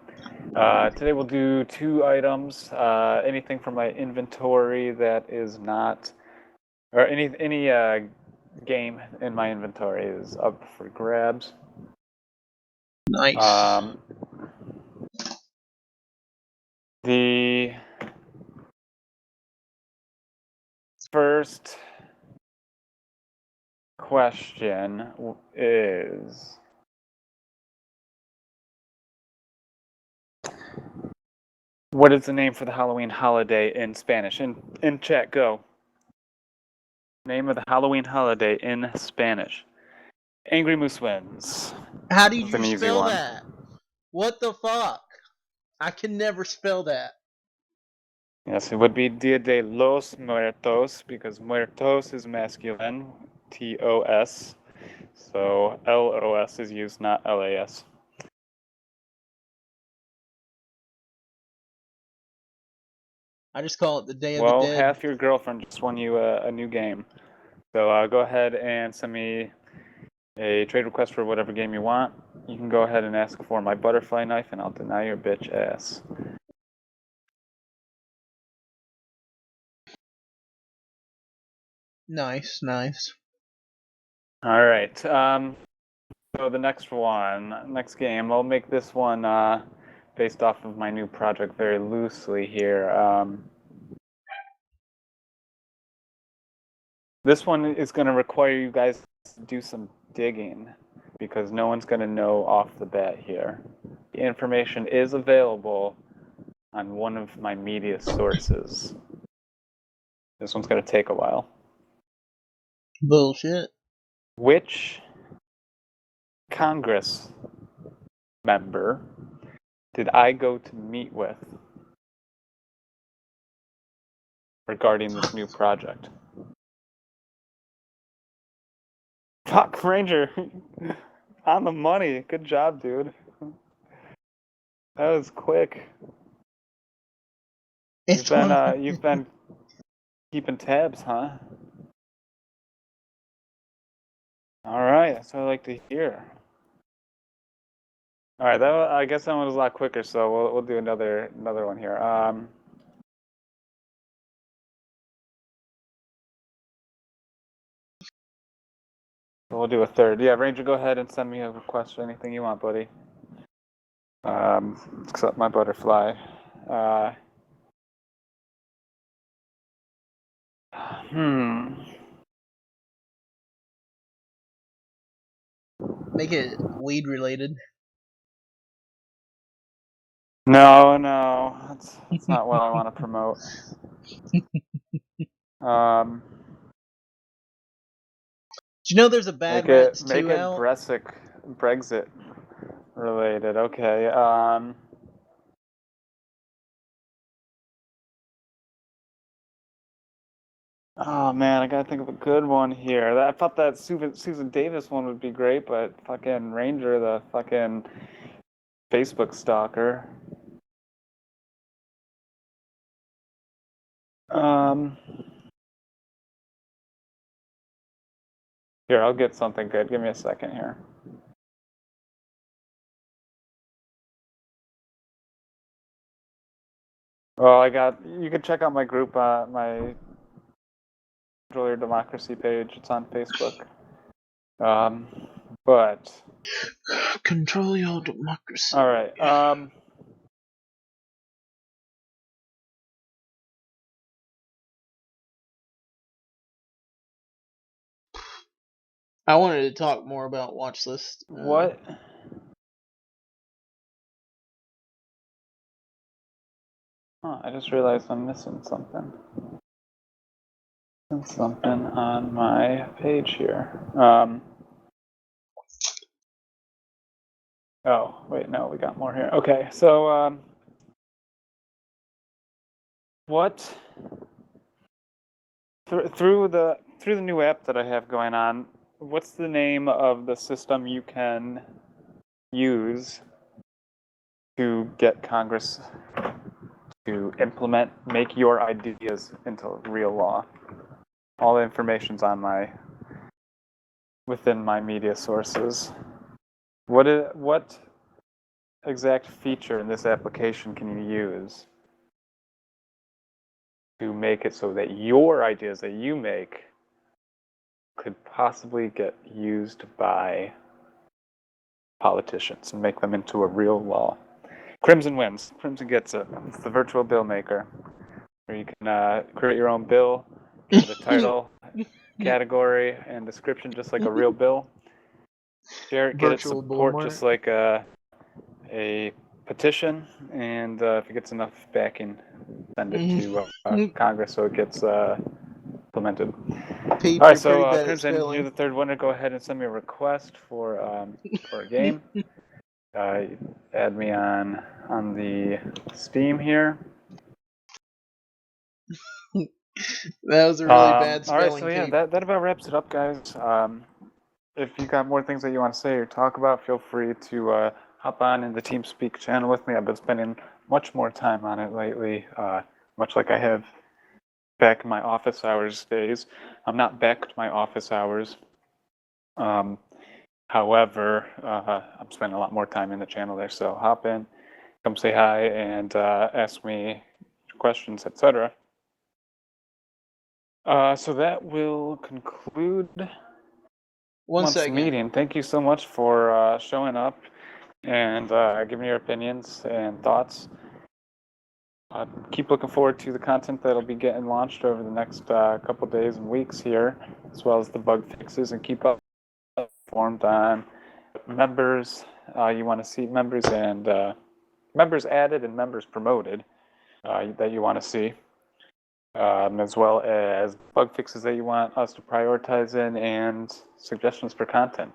Today we'll do 2 items. Anything from my inventory that is not, or any game in my inventory is up for grabs. Nice. The first question is, what is the name for the Halloween holiday in Spanish? In chat, go. Name of the Halloween holiday in Spanish. Angry Moose wins. How did It's you an easy spell one. that? What the fuck? I can never spell that. Yes, it would be Dia de los Muertos, because muertos is masculine, T-O-S. So L-O-S is used, not L-A-S. I just call it the Day of the Well, Dead. half your girlfriend just won you a new game. So go ahead and send me a trade request for whatever game you want. You can go ahead and ask for my butterfly knife, and I'll deny your bitch ass. Nice, nice. All right. So the next game, I'll make this one based off of my new project very loosely here. This one is going to require you guys to do some digging because no one's going to know off the bat here. The information is available on one of my media sources. This one's going to take a while. Bullshit. Which Congress member did I go to meet with regarding this new project? Fuck, Ranger. On the money. Good job, dude. That was quick. It's You've been keeping tabs, huh? All right, that's what I like to hear. All right, I guess that one was a lot quicker, so we'll do another one here. We'll do a third. Yeah, Ranger, go ahead and send me a request for anything you want, buddy. Except my butterfly. Make it weed related. No, that's not what I want to promote. Um, Do you know there's a Bad Rats make 2 it out? Brexit related. Okay. Oh man, I gotta think of a good one here. I thought that Susan Davis one would be great, but fucking Ranger, the fucking Facebook stalker. Um, Here, I'll get something good. Give me a second here. Well, you can check out my group, my Control Your Democracy page. It's on Facebook. Um, but, Control your democracy. all right. I wanted to talk more about watch list. What? I just realized I'm missing something. Something on my page here. Oh, wait, no, we got more here. Okay, so, what through the new app that I have going on, what's the name of the system you can use to get Congress to make your ideas into real law? All the information's on within my media sources. What exact feature in this application can you use to make it so that your ideas that you make could possibly get used by politicians and make them into a real law? Crimson wins. Crimson gets it. It's the virtual bill maker, where you can create your own bill, give it a title, category, and description, just like a real bill. Share it, get it Virtual support, Walmart. just like a petition, and if it gets enough backing, send it to Congress so it gets implemented. Peep, All right, you're pretty so bad at Crimson, you're spelling. the third winner. Go ahead and send me a request for a game. Add me on the Steam here. That was a really bad All right, so spelling, yeah, Peep. that about wraps it up, guys. If you got more things that you want to say or talk about, feel free to hop on in the TeamSpeak channel with me. I've been spending much more time on it lately, much like I have back in my office hours days. I'm not back to my office hours. Um, However, I'm spending a lot more time in the channel there, so hop in, come say hi, and ask me questions, etc. So that will conclude One month's second. meeting. Thank you so much for showing up and giving your opinions and thoughts. Keep looking forward to the content that'll be getting launched over the next couple days and weeks here, as well as the bug fixes, and keep up informed on members you want to see, members and members added and members promoted that you want to see, as well as bug fixes that you want us to prioritize in, and suggestions for content.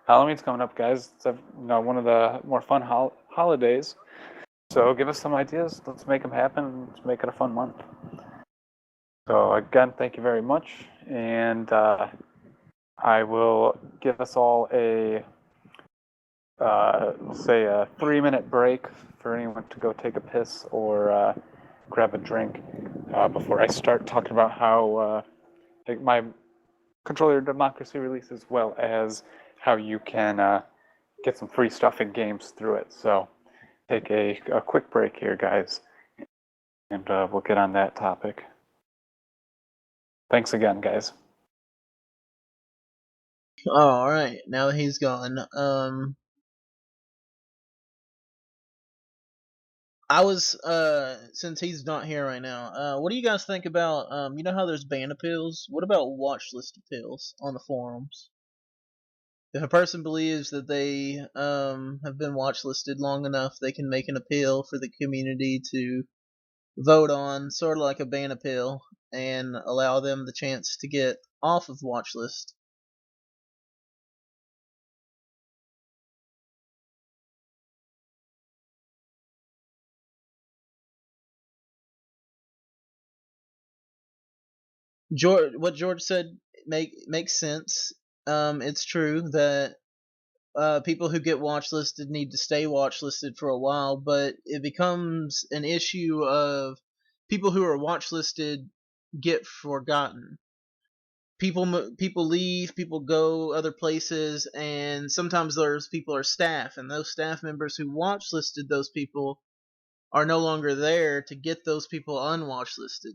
Halloween's coming up, guys. It's one of the more fun holidays. So give us some ideas. Let's make them happen. Let's make it a fun month. So again, thank you very much, and I will give us all say a 3-minute break for anyone to go take a piss or grab a drink before I start talking about how my Control Your Democracy release, as well as how you can get some free stuff in games through it. So take a quick break here, guys, and we'll get on that topic. Thanks again, guys. Oh, alright, now that he's gone. I was since he's not here right now, what do you guys think about you know how there's ban appeals? What about watch list appeals on the forums? If a person believes that they have been watch listed long enough, they can make an appeal for the community to vote on, sort of like a ban appeal, and allow them the chance to get off of watch list. What George said makes sense. It's true that people who get watch listed need to stay watch listed for a while, but it becomes an issue of people who are watch listed get forgotten. People leave, people go other places, and sometimes those people are staff, and those staff members who watch listed those people are no longer there to get those people unwatch listed.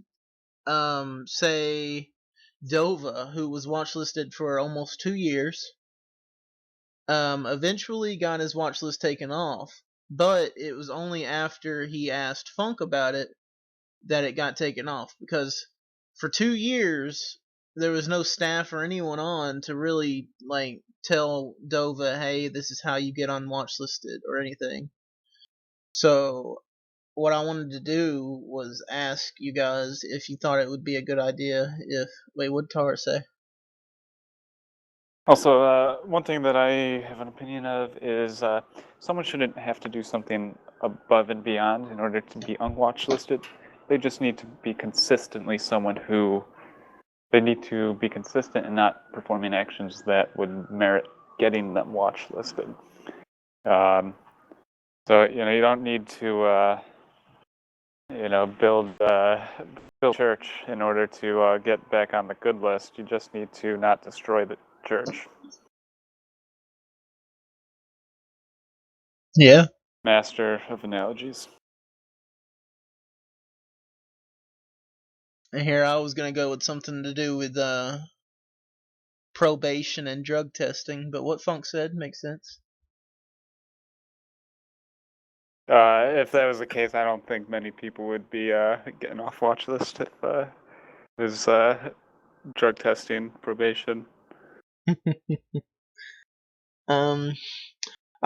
Say Dova, who was watch listed for almost 2 years, eventually got his watch list taken off, but it was only after he asked Funk about it that it got taken off, because for 2 years there was no staff or anyone on to really like tell Dova, hey, this is how you get on watch listed or anything. So what I wanted to do was ask you guys if you thought it would be a good idea if wait, what did Tara say? Also, one thing that I have an opinion of is someone shouldn't have to do something above and beyond in order to be unwatch listed. They just need to be consistently someone who they need to be consistent and not performing actions that would merit getting them watch listed. So you don't need to build church in order to get back on the good list. You just need to not destroy the church. Yeah. Master of analogies. And here I was gonna go with something to do with probation and drug testing, but what Funk said makes sense. If that was the case, I don't think many people would be getting off watch list if it was drug testing, probation. um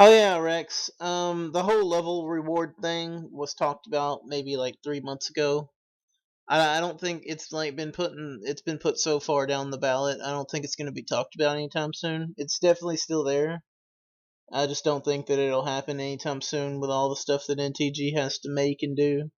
Oh yeah, Rex. The whole level reward thing was talked about maybe like 3 months ago. I don't think it's been put so far down the ballot. I don't think it's going to be talked about anytime soon. It's definitely still there. I just don't think that it'll happen anytime soon with all the stuff that NTG has to make and do.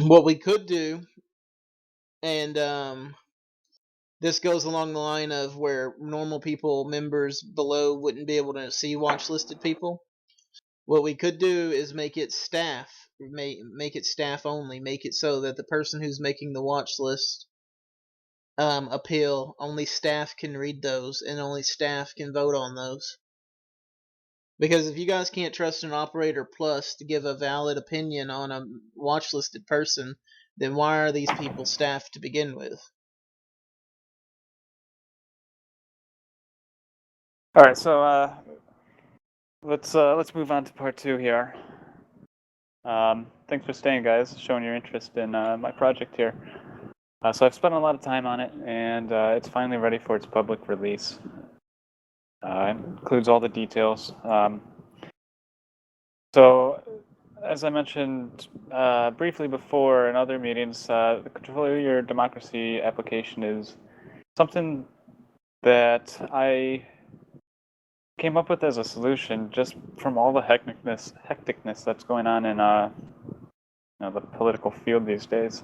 What we could do, and this goes along the line of where normal people, members below, wouldn't be able to see watch listed people. What we could do is make it staff only. Make it so that the person who's making the watch list appeal, only staff can read those, and only staff can vote on those. Because if you guys can't trust an operator plus to give a valid opinion on a watch listed person, then why are these people staff to begin with? All right, so let's move on to part 2 here. Thanks for staying, guys, showing your interest in my project here. So I've spent a lot of time on it, and it's finally ready for its public release. It includes all the details. So, as I mentioned briefly before in other meetings, the Control Your Democracy application is something that I came up with as a solution just from all the hecticness that's going on in the political field these days.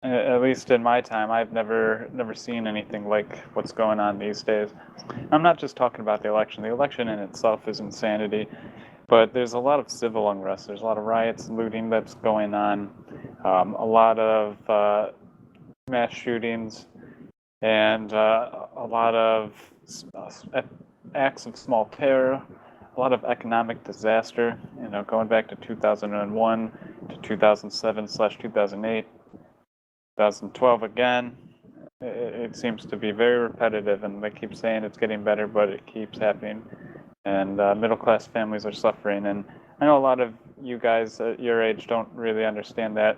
At least in my time, I've never seen anything like what's going on these days. I'm not just talking about the election. The election in itself is insanity, but there's a lot of civil unrest. There's a lot of riots, looting that's going on, a lot of mass shootings, and a lot of acts of small terror, a lot of economic disaster. Going back to 2001 to 2007/2008. 2012 again. It seems to be very repetitive, and they keep saying it's getting better, but it keeps happening and middle-class families are suffering. And I know a lot of you guys at your age don't really understand that.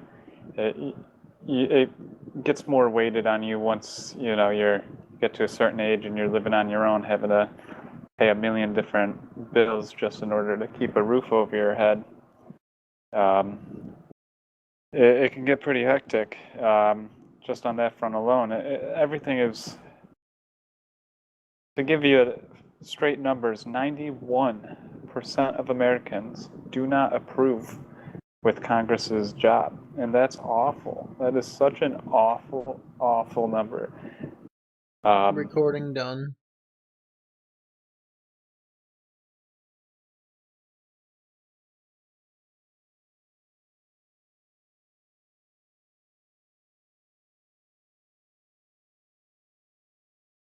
It gets more weighted on you once you get to a certain age and you're living on your own, having to pay a million different bills just in order to keep a roof over your head. It can get pretty hectic, just on that front alone. Everything is, to give you straight numbers, 91% of Americans do not approve with Congress's job, and that's awful. That is such an awful, awful number. Recording done.